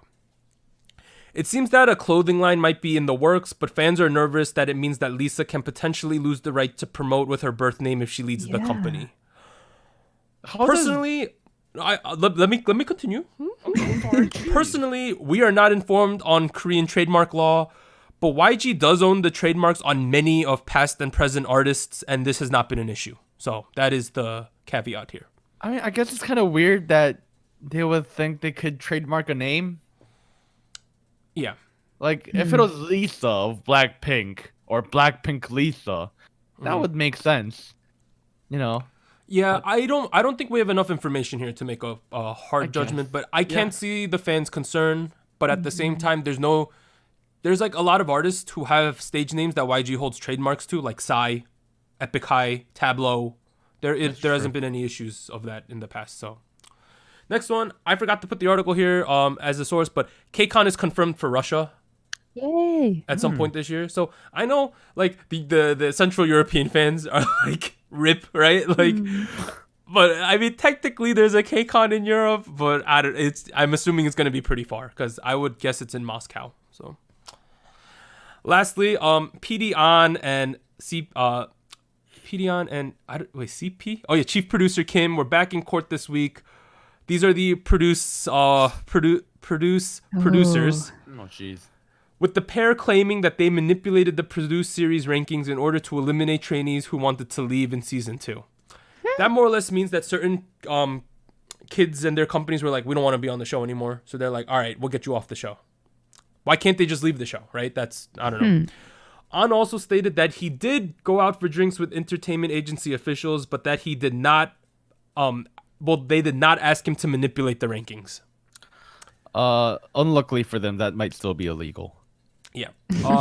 It seems that a clothing line might be in the works, but fans are nervous that it means that Lisa can potentially lose the right to promote with her birth name if she leads the company. Personally, let me continue. Personally, we are not informed on Korean trademark law, but YG does own the trademarks on many of past and present artists, and this has not been an issue. So that is the caveat here. I mean, I guess it's kind of weird that they would think they could trademark a name. Yeah. Like, if it was Lisa of Blackpink or Blackpink Lisa, that would make sense. You know? Yeah, I don't think we have enough information here to make a hard guess. judgment, but I can see the fans' concern. But at the same time, there's like a lot of artists who have stage names that YG holds trademarks to, like Psy, Epic High, Tableau. There hasn't been any issues of that in the past. So, next one, I forgot to put the article here as a source, but KCON is confirmed for Russia. Yay. At some point this year. So I know like the Central European fans are like rip, right? Like but I mean technically there's a KCON in Europe, but I'm assuming it's gonna be pretty far because I would guess it's in Moscow. So lastly, PD On and Pedion and CP. Oh yeah, chief producer Kim. We're back in court this week. These are the producers. Oh jeez. With the pair claiming that they manipulated the produced series rankings in order to eliminate trainees who wanted to leave in season 2. That more or less means that certain kids and their companies were like, we don't want to be on the show anymore. So they're like, all right, we'll get you off the show. Why can't they just leave the show, right? That's, I don't know. An also stated that he did go out for drinks with entertainment agency officials, but that he did not, they did not ask him to manipulate the rankings. Unluckily for them, that might still be illegal. Yeah.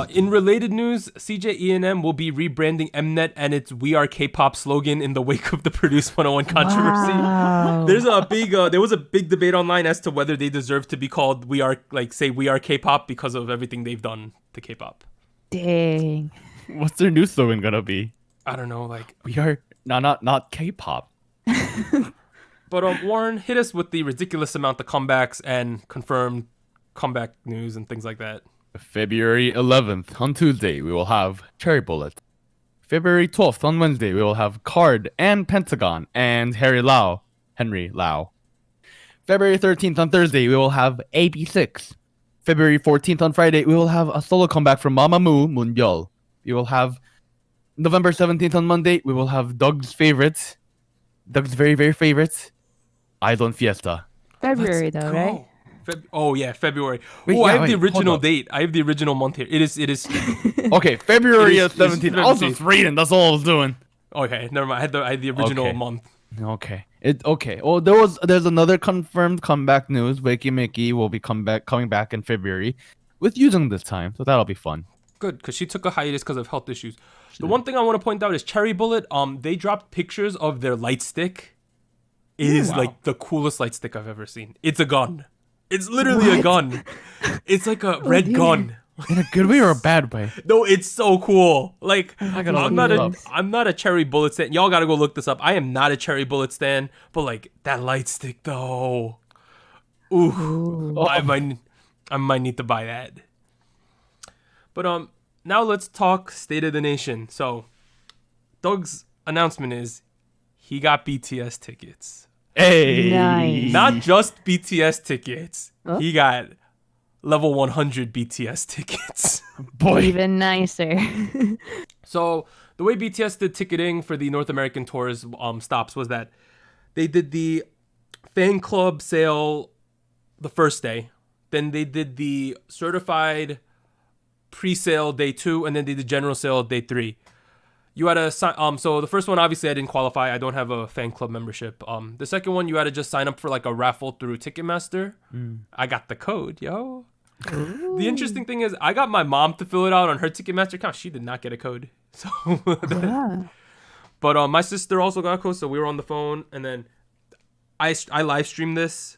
In related news, CJ E&M will be rebranding Mnet and its "We Are K-pop" slogan in the wake of the Produce 101 controversy. Wow. There was a big debate online as to whether they deserve to be called "We Are," like say "We Are K-pop" because of everything they've done to K-pop. Dang. What's their new slogan gonna be? I don't know, like We are not K-pop. But Warren, hit us with the ridiculous amount of comebacks and confirmed comeback news and things like that. February 11th, on Tuesday, we will have Cherry Bullet. February 12th, on Wednesday, we will have Card and Pentagon and Henry Lau. February 13th, on Thursday, we will have AB6. February 14th, on Friday, we will have a solo comeback from Mamamoo, Moonbyul. We will have November 17th, on Monday, we will have Doug's very, very favorite, Idol Fiesta. February though, right? February. Wait, I have the hold original up. date. I have the original month here. It is. Okay, February It is 17th. I was just reading. That's all I was doing. Okay, never mind. I had the original Okay. month. Okay. Well, there's another confirmed comeback news. Wakey Mickey will be coming back in February with Yuzong this time, so that'll be fun. Good, because she took a hiatus because of health issues. The one thing I want to point out is Cherry Bullet. They dropped pictures of their light stick. It is like the coolest light stick I've ever seen. It's a gun. It's literally a gun. It's like a red gun. In a good way or a bad way? No, it's so cool. Like gotta I'm not a Cherry Bullet stan. Y'all gotta go look this up. I am not a Cherry Bullet stan, but like that light stick though. Ooh. I might need to buy that. But now let's talk State of the Nation. So Doug's announcement is he got BTS tickets. Hey. Nice. Not just BTS tickets. Huh? He got level 100 BTS tickets. Boy. Even nicer. So the way BTS did ticketing for the North American tours stops was that they did the fan club sale the first day. Then they did the certified pre-sale day 2, and then they did general sale day 3. You had to sign. So the first one, obviously, I didn't qualify. I don't have a fan club membership. The second one, you had to just sign up for like a raffle through Ticketmaster. I got the code, yo. The interesting thing is, I got my mom to fill it out on her Ticketmaster account. She did not get a code. So, but my sister also got a code. So we were on the phone, and then I live streamed this.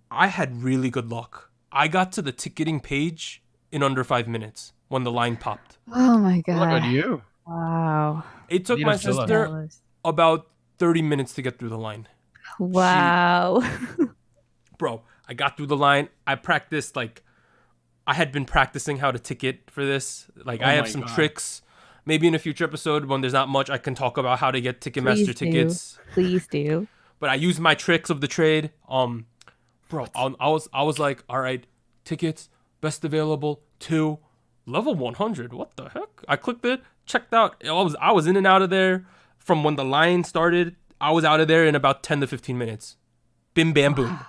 I had really good luck. I got to the ticketing page in under 5 minutes when the line popped. Oh my god. Look at you. Wow. It took You my don't feel sister about 30 minutes to get through the line. Wow. Bro, I got through the line. I practiced, like, I had been practicing how to ticket for this. Like, I have some tricks. Maybe in a future episode when there's not much, I can talk about how to get Ticketmaster tickets. Please do. But I used my tricks of the trade. Bro, I was like, all right, tickets, best available, 2, level 100. What the heck? I clicked it, checked out. I was in and out of there from when the line started. I was out of there in about 10 to 15 minutes. Bim bam boom.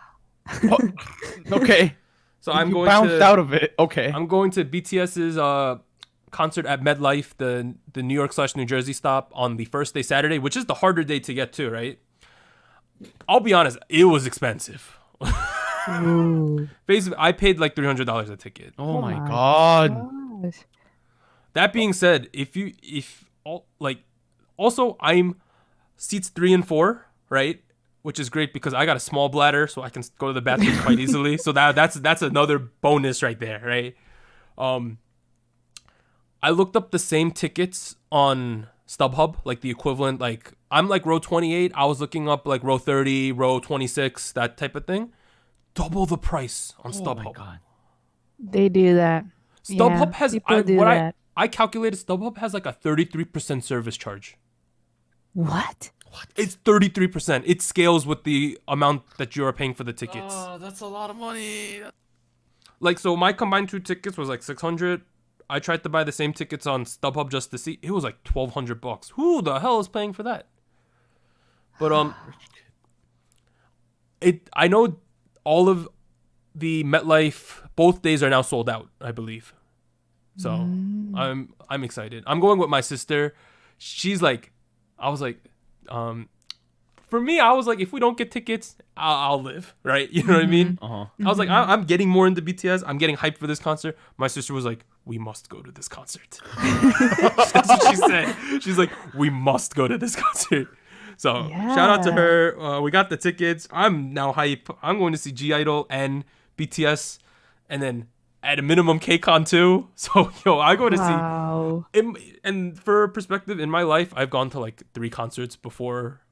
Okay. So I'm You going bounced to out of it. Okay. I'm going to BTS's concert at MetLife, the New York / New Jersey stop on the first day, Saturday, which is the harder day to get to, right? I'll be honest, it was expensive. Basically, I paid like $300 a ticket. Oh my god. Gosh. That being said, also I'm seats 3 and 4, right? Which is great because I got a small bladder, so I can go to the bathroom quite easily. So that's another bonus right there, right? I looked up the same tickets on StubHub, like the equivalent. Like I'm like row 28. I was looking up like row 30, row 26, that type of thing. Double the price on StubHub. Oh my god. They do that. StubHub Yeah, has people do that. I calculated StubHub has like a 33% service charge. What? It's 33%. It scales with the amount that you are paying for the tickets. Oh, that's a lot of money. Like, so my combined 2 tickets was like 600. I tried to buy the same tickets on StubHub just to see. It was like $1,200. Who the hell is paying for that? But I know all of the MetLife both days are now sold out, I believe. So I'm excited. I'm going with my sister. She's like, I was like, for me, I was like, if we don't get tickets, I'll live, right? You know what I mean? Uh-huh. I was like, I'm getting more into BTS. I'm getting hyped for this concert. My sister was like, we must go to this concert. That's what she said. She's like, we must go to this concert. So shout out to her. We got the tickets. I'm now hype. I'm going to see G-Idol and BTS, and then at a minimum KCON too. So I go to see. And for perspective, in my life, I've gone to like 3 concerts before,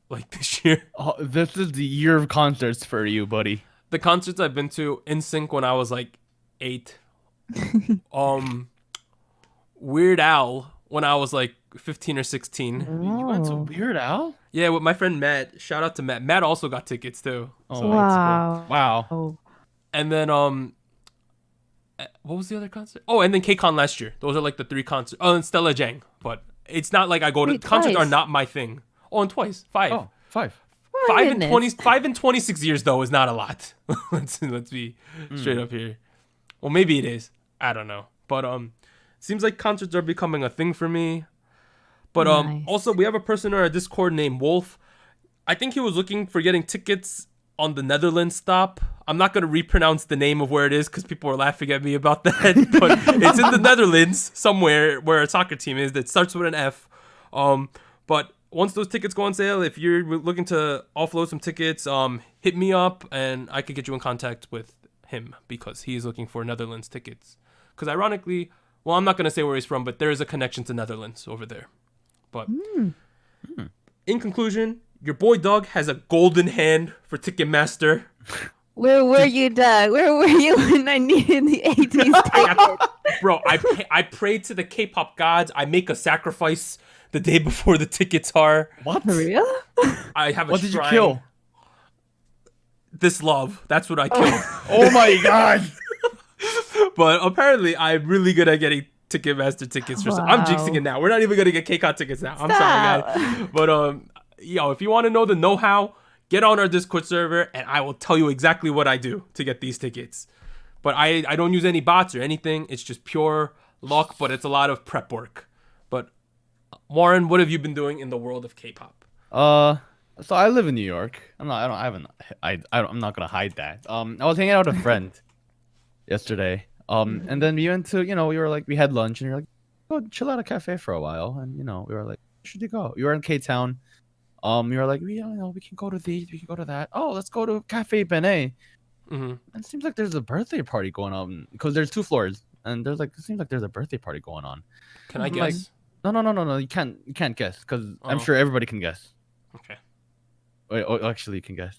like this year. Oh, this is the year of concerts for you, buddy. The concerts I've been to: NSYNC when I was like 8. Weird Al when I was like 15 or 16. You went to Weird Al? Yeah, with my friend Matt. Shout out to Matt. Matt also got tickets too. Oh, So wow. Wow. Oh. And then what was the other concert? Oh, and then KCON last year. Those are like the 3 concerts. Oh, and Stella Jang. But it's not like I go to Wait, concerts twice? are not my thing. Oh, and twice. 5. Oh, 5. My 5 in 26 years though is not a lot. let's be straight up here. Well, maybe it is. I don't know. But seems like concerts are becoming a thing for me. But Nice. also we have a person in our Discord named Wolf. I think he was looking for getting tickets on the Netherlands stop. I'm not going to repronounce the name of where it is because people are laughing at me about that. But it's in the Netherlands somewhere where a soccer team is that starts with an F. But once those tickets go on sale, if you're looking to offload some tickets, hit me up and I could get you in contact with him because he is looking for Netherlands tickets. Because ironically, well, I'm not going to say where he's from, but there is a connection to Netherlands over there. But in conclusion, your boy Doug has a golden hand for Ticketmaster. Where were you, Doug? Where were you when I needed the 18s ticket? Bro, I pray to the K-pop gods. I make a sacrifice the day before the tickets are. What? For real? I have a What did you shrine. kill? This love. That's what I killed. Oh my god. But apparently, I'm really good at getting Ticketmaster tickets. I'm Wow. jinxing it now. We're not even gonna get KCON tickets now. I'm sorry, guys. But if you want to know the know-how, get on our Discord server, and I will tell you exactly what I do to get these tickets. But I don't use any bots or anything. It's just pure luck, but it's a lot of prep work. But Warren, what have you been doing in the world of K-pop? So I live in New York. I'm not gonna hide that. I was hanging out with a friend yesterday. And then we went to, we had lunch, and you're like, go chill at a cafe for a while, and we were like, should you go? You were in K-Town. We were like, we can go to these, we can go to that. Oh, let's go to Cafe Benet. Mm-hmm. And it seems like there's a birthday party going on because there's 2 floors, and it seems like there's a birthday party going on. Can I I'm like, guess? No. You can't guess because I'm sure everybody can guess. Okay. Wait, actually, you can guess.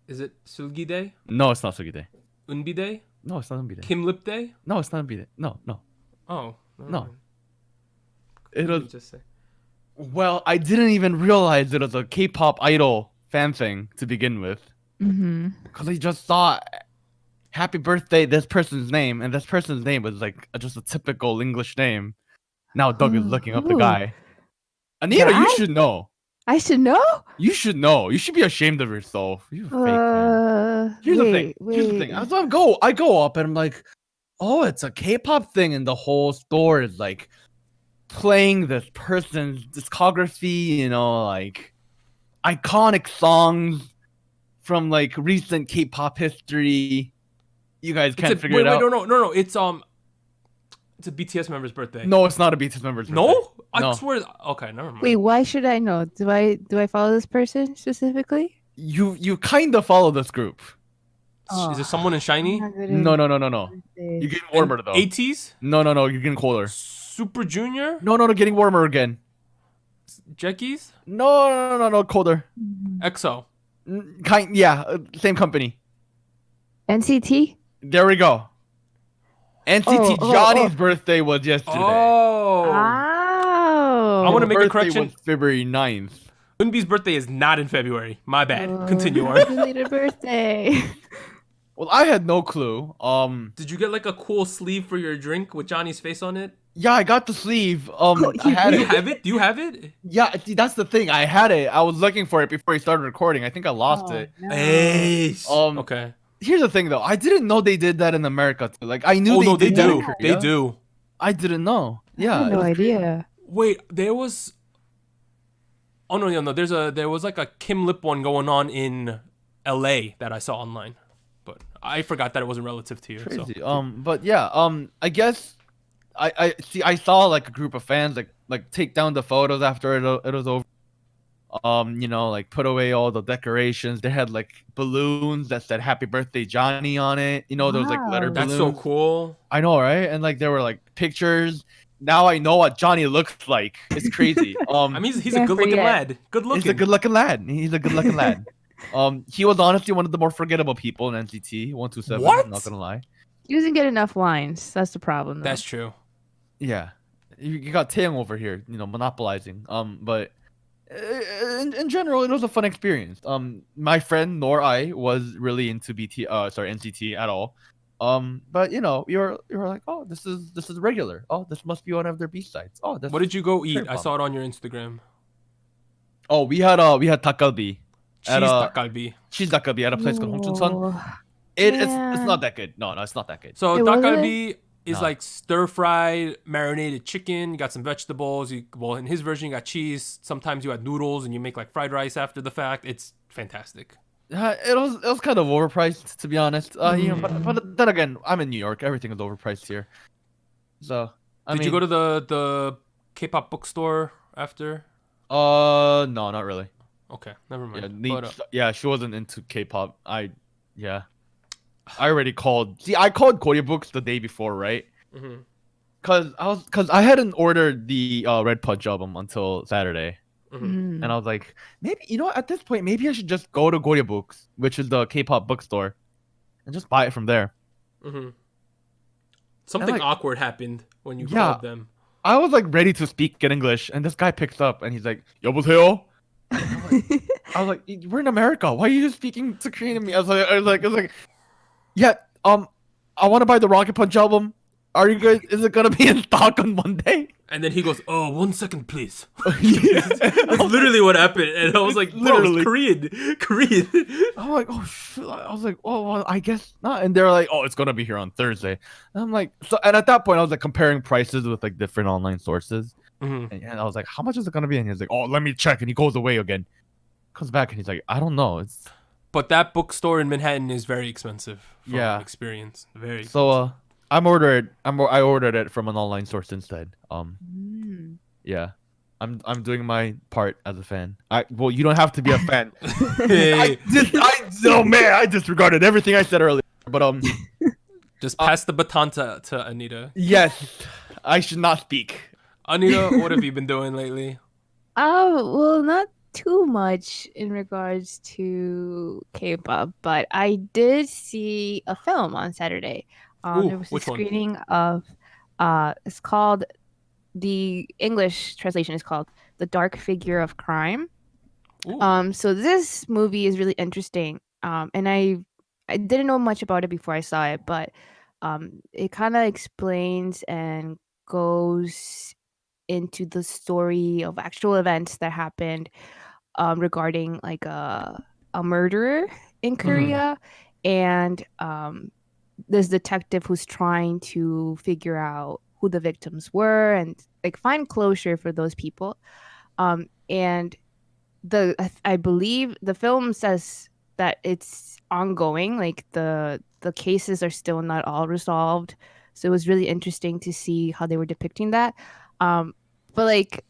Is it Sulgi Day? No, it's not Sugi Day. Unbi Day? No, it's not Unbi Day. Kim Lip Day? No, it's not Unbi Day. No. Oh. No. It It was. just say. Well, I didn't even realize it was a K-pop idol fan thing to begin with. Mm-hmm. Because I just saw happy birthday, this person's name, and this person's name was like just a typical English name. Now Doug is looking up the Ooh. guy. Anita, Guy? you should know. I should know? You should know. You should be ashamed of yourself. You're a fake fan. Here's the thing. Here's the thing. I go up and I'm like, oh, it's a K-pop thing, and the whole store is like playing this person's discography, like iconic songs from like recent K-pop history. You guys can't figure it out. No. It's a BTS member's birthday. No, it's not a BTS member's birthday. No? I No. swear. Okay, never mind. Wait, why should I know? Do I follow this person specifically? You kind of follow this group. Is there someone in Shiny? No. You're getting warmer though. 80s? No. You're getting colder. Super Junior? No. Getting warmer again. Jackies? No. Colder. EXO? Same company. NCT? There we go. NCT Oh. Johnny's birthday was yesterday. Oh. I want to make a birthday correction. was February 9th. Eunbi's birthday is not in February. My bad. Oh, Continue on. belated birthday. Well, I had no clue. Did you get like a cool sleeve for your drink with Johnny's face on it? Yeah, I got the sleeve. I had Do you it. have it? Do you have it? Yeah, see, that's the thing. I had it. I was looking for it before we started recording. I think I lost Oh, it. no. Hey. Okay. Here's the thing, though. I didn't know they did that in America too. Like, I knew Oh no, they did that in do. Korea. They do. I didn't know. I Yeah, had it no was idea. Wait, there was. Oh no! There was like a Kim Lip one going on in L.A. that I saw online, but I forgot that it wasn't relative to you. crazy. So. But yeah. I guess I see. I saw like a group of fans like take down the photos after it was over. Like put away all the decorations. They had like balloons that said "Happy Birthday, Johnny" on it. Those like letter Wow. That's balloons. so cool. I know, right? And like there were like pictures. Now I know what Johnny looks like. It's crazy. I mean, he's a Can't good-looking forget. lad. Good looking. He's a good-looking lad. He was honestly one of the more forgettable people in NCT 127. What? Not gonna lie. He doesn't get enough lines. That's the problem. Though. That's true. Yeah, you got Taeyong over here, monopolizing. But in general, it was a fun experience. My friend nor I was really into NCT at all. But you're like, oh, this is regular. Oh, this must be one of their B sides. Oh, What did you go eat? I K-pop. saw it on your Instagram. Oh, we had takgalbi. Cheese At, takgalbi. Cheese takgalbi at a place called Hongchunsan. Oh, It's yeah. not that good. No, it's not that good. So It wasn't? takgalbi is No. like stir-fried, marinated chicken. You got some vegetables. In his version, you got cheese. Sometimes you add noodles, and you make like fried rice after the fact. It's fantastic. It was kind of overpriced, to be honest. But then again, I'm in New York. Everything is overpriced here. So Did you go to the K-pop bookstore after? No, not really. Okay, never Yeah, mind. she wasn't into K-pop. I already called. See, I called Korea Books the day before, right? Mhm. Cause I hadn't ordered the Red Punch album until Saturday. Mm. And I was like, maybe at this point, maybe I should just go to Korea Books, which is the K-pop bookstore, and just buy it from there. Mhm. Something like- awkward happened when you Yeah. called them. I was like ready to speak in English, and this guy picks up and he's like, "여보세요?" I was like, "We're in America. Why are you speaking to Korean to me?" I was like, "Yeah, I want to buy the Rocket Punch album. Are you guys? Is it gonna be in stock on Monday?" And then he goes, "Oh, 1 second, please." Yeah. That's literally what happened, and I was like, "Bro, it's Korean." I'm like, "Oh shit!" I was like, "Oh, well, I guess not." And they're like, "Oh, it's gonna be here on Thursday." And I'm like, "So," and at that point, I was like comparing prices with like different online sources, Mhm. and I was like, "How much is it gonna be?" And he's like, "Oh, let me check." And he goes away again, comes back, and he's like, "I don't know." It's But that bookstore in Manhattan is very expensive. From Yeah. experience, very. so. I ordered it from an online source instead. Mm. Yeah, I'm doing my part as a fan. Well, you don't have to be a fan. Hey, I disregarded everything I said earlier. But just pass the baton to Anita. yes, I should not speak. Anita, what have you been doing lately? Well, not too much in regards to K-pop, but I did see a film on Saturday. Ooh, There was a which one? screening of it's called, the English translation is called The Dark Figure of Crime. Ooh. So this movie is really interesting. And I didn't know much about it before I saw it, but it kind of explains and goes into the story of actual events that happened regarding like a murderer in Korea, and this detective who's trying to figure out who the victims were and like find closure for those people. And I believe the film says that it's ongoing, like the cases are still not all resolved. So it was really interesting to see how they were depicting that. But like,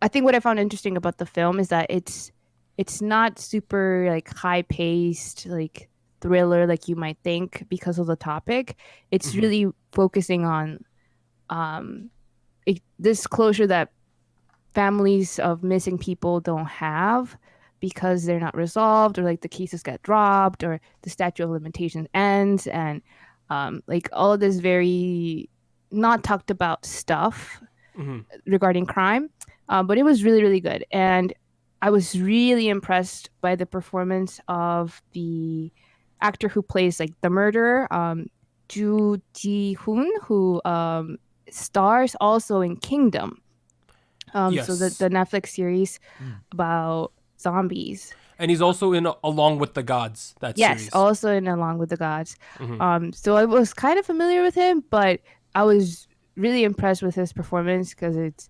I think what I found interesting about the film is that it's not super like high paced, like thriller like you might think because of the topic. It's really focusing on this closure that families of missing people don't have because they're not resolved, or like the cases get dropped, or the statute of limitations ends, and like all of this very not talked about stuff regarding crime. But it was really, really good. And I was really impressed by the performance of the actor who plays like the murderer, Ju Ji-hoon, who stars also in Kingdom. Yes. So the Netflix series about zombies. And he's also in Along with the Gods, that Yes, series. also in Along with the Gods. So I was kind of familiar with him, but I was really impressed with his performance because it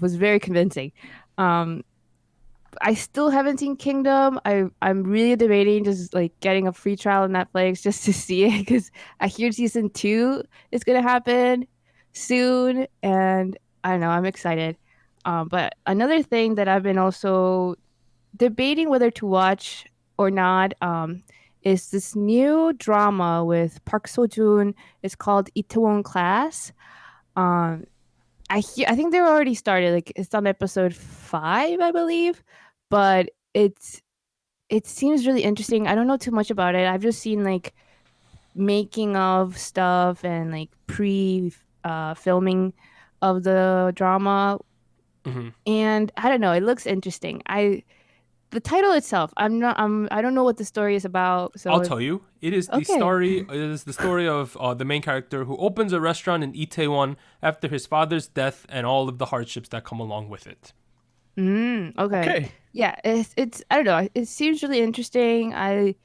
was very convincing. I still haven't seen Kingdom. I'm really debating just like getting a free trial on Netflix just to see it because I hear season 2 is gonna happen soon, and I don't know. I'm excited. But another thing that I've been also debating whether to watch or not is this new drama with Park Seo-joon. It's called Itaewon Class. I think they're already started. Like it's on episode 5, I believe, but it seems really interesting. I don't know too much about it. I've just seen like making of stuff and like filming of the drama, and I don't know. It looks interesting. The title itself, I don't know what the story is about. So I'll tell you. It is the Okay. story. It is the story of the main character who opens a restaurant in Itaewon after his father's death and all of the hardships that come along with it. Okay. Yeah, it's I don't know. It seems really interesting. I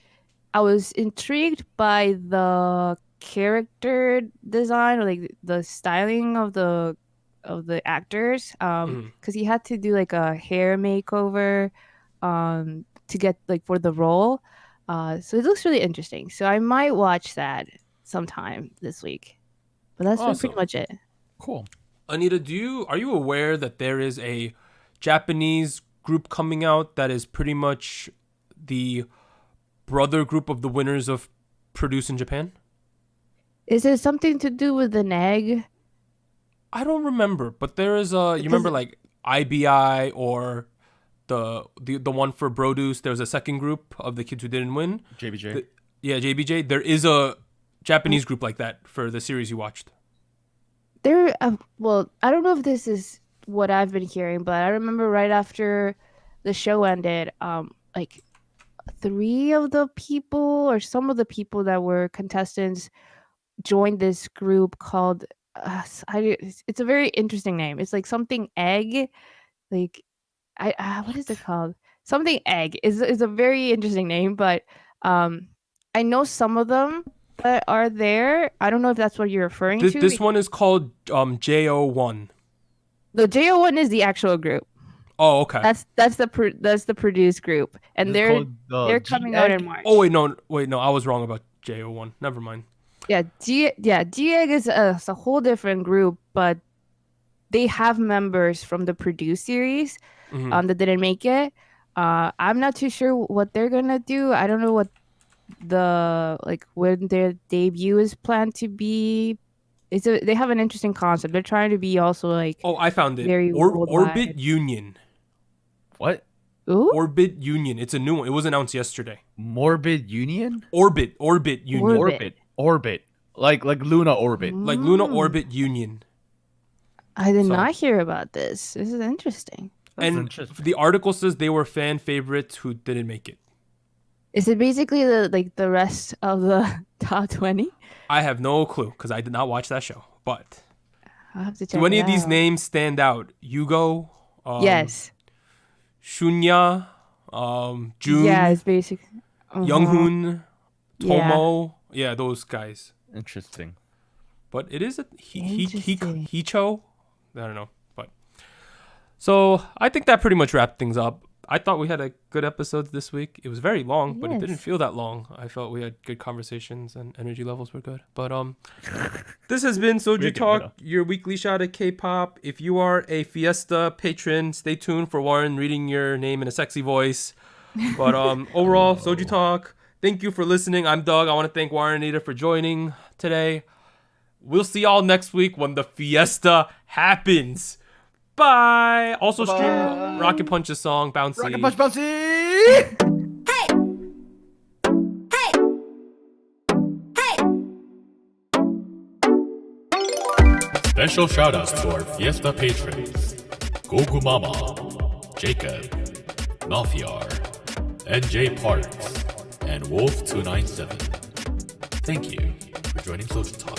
was intrigued by the character design or like the styling of the actors because he had to do like a hair makeover to get like for the role. So it looks really interesting. So I might watch that sometime this week. But that's Awesome. pretty much it. Cool. Anita, are you aware that there is a Japanese group coming out that is pretty much the brother group of the winners of Produce in Japan? Is it something to do with an egg? I don't remember, but there is you remember like IBI or the one for Produce. There was a second group of the kids who didn't win. JBJ. JBJ. There is a Japanese group like that for the series you watched. Well, I don't know if this is what I've been hearing, but I remember right after the show ended, like 3 of the people or some of the people that were contestants joined this group called it's a very interesting name. It's like something egg, like what is it called? Something egg is a very interesting name, but I know some of them that are there. I don't know if that's what you're referring to. This one is called JO1. The JO1 is the actual group. Oh, okay. That's the Produce group, and they're coming out in March. Oh wait, no, I was wrong about JO1. Never mind. Yeah, G-Egg is a whole different group, but they have members from the Produce series that didn't make it. I'm not too sure what they're gonna do. I don't know what when their debut is planned to be. They have an interesting concept. They're trying to be also like I found it. Very Orbit Union. What? Ooh? Orbit Union. It's a new one. It was announced yesterday. Morbid Union? Orbit Union. Orbit. Like Loona Orbit. Like Loona Orbit Union. I did not hear about this. This is interesting. And the article says they were fan favorites who didn't make it. Is it basically the rest of the top 20? I have no clue because I did not watch that show. But I'll have to check. do any it of these out. names stand out? Yugo? Yes. Shunya? June? Yeah, it's basic. Younghoon? Tomo? Yeah, those guys. Interesting. But it is a Interesting. Hicho? I don't know. But so I think that pretty much wrapped things up. I thought we had a good episode this week. It was very long, but it didn't Yes. feel that long. I felt we had good conversations and energy levels were good. But this has been Soju Talk, your weekly shot at K-pop. If you are a Fiesta patron, stay tuned for Warren reading your name in a sexy voice. But overall, Soju Talk, thank you for listening. I'm Doug. I want to thank Warren and Anita for joining today. We'll see y'all next week when the Fiesta happens. Bye. Also stream Rocket Punch's song, Bouncy. Rocket Punch Bouncy! Special shoutouts to our Fiesta patrons. Gogumama, Jacob, Malfiar, NJ Parks, and Wolf297. Thank you for joining SojuTalk.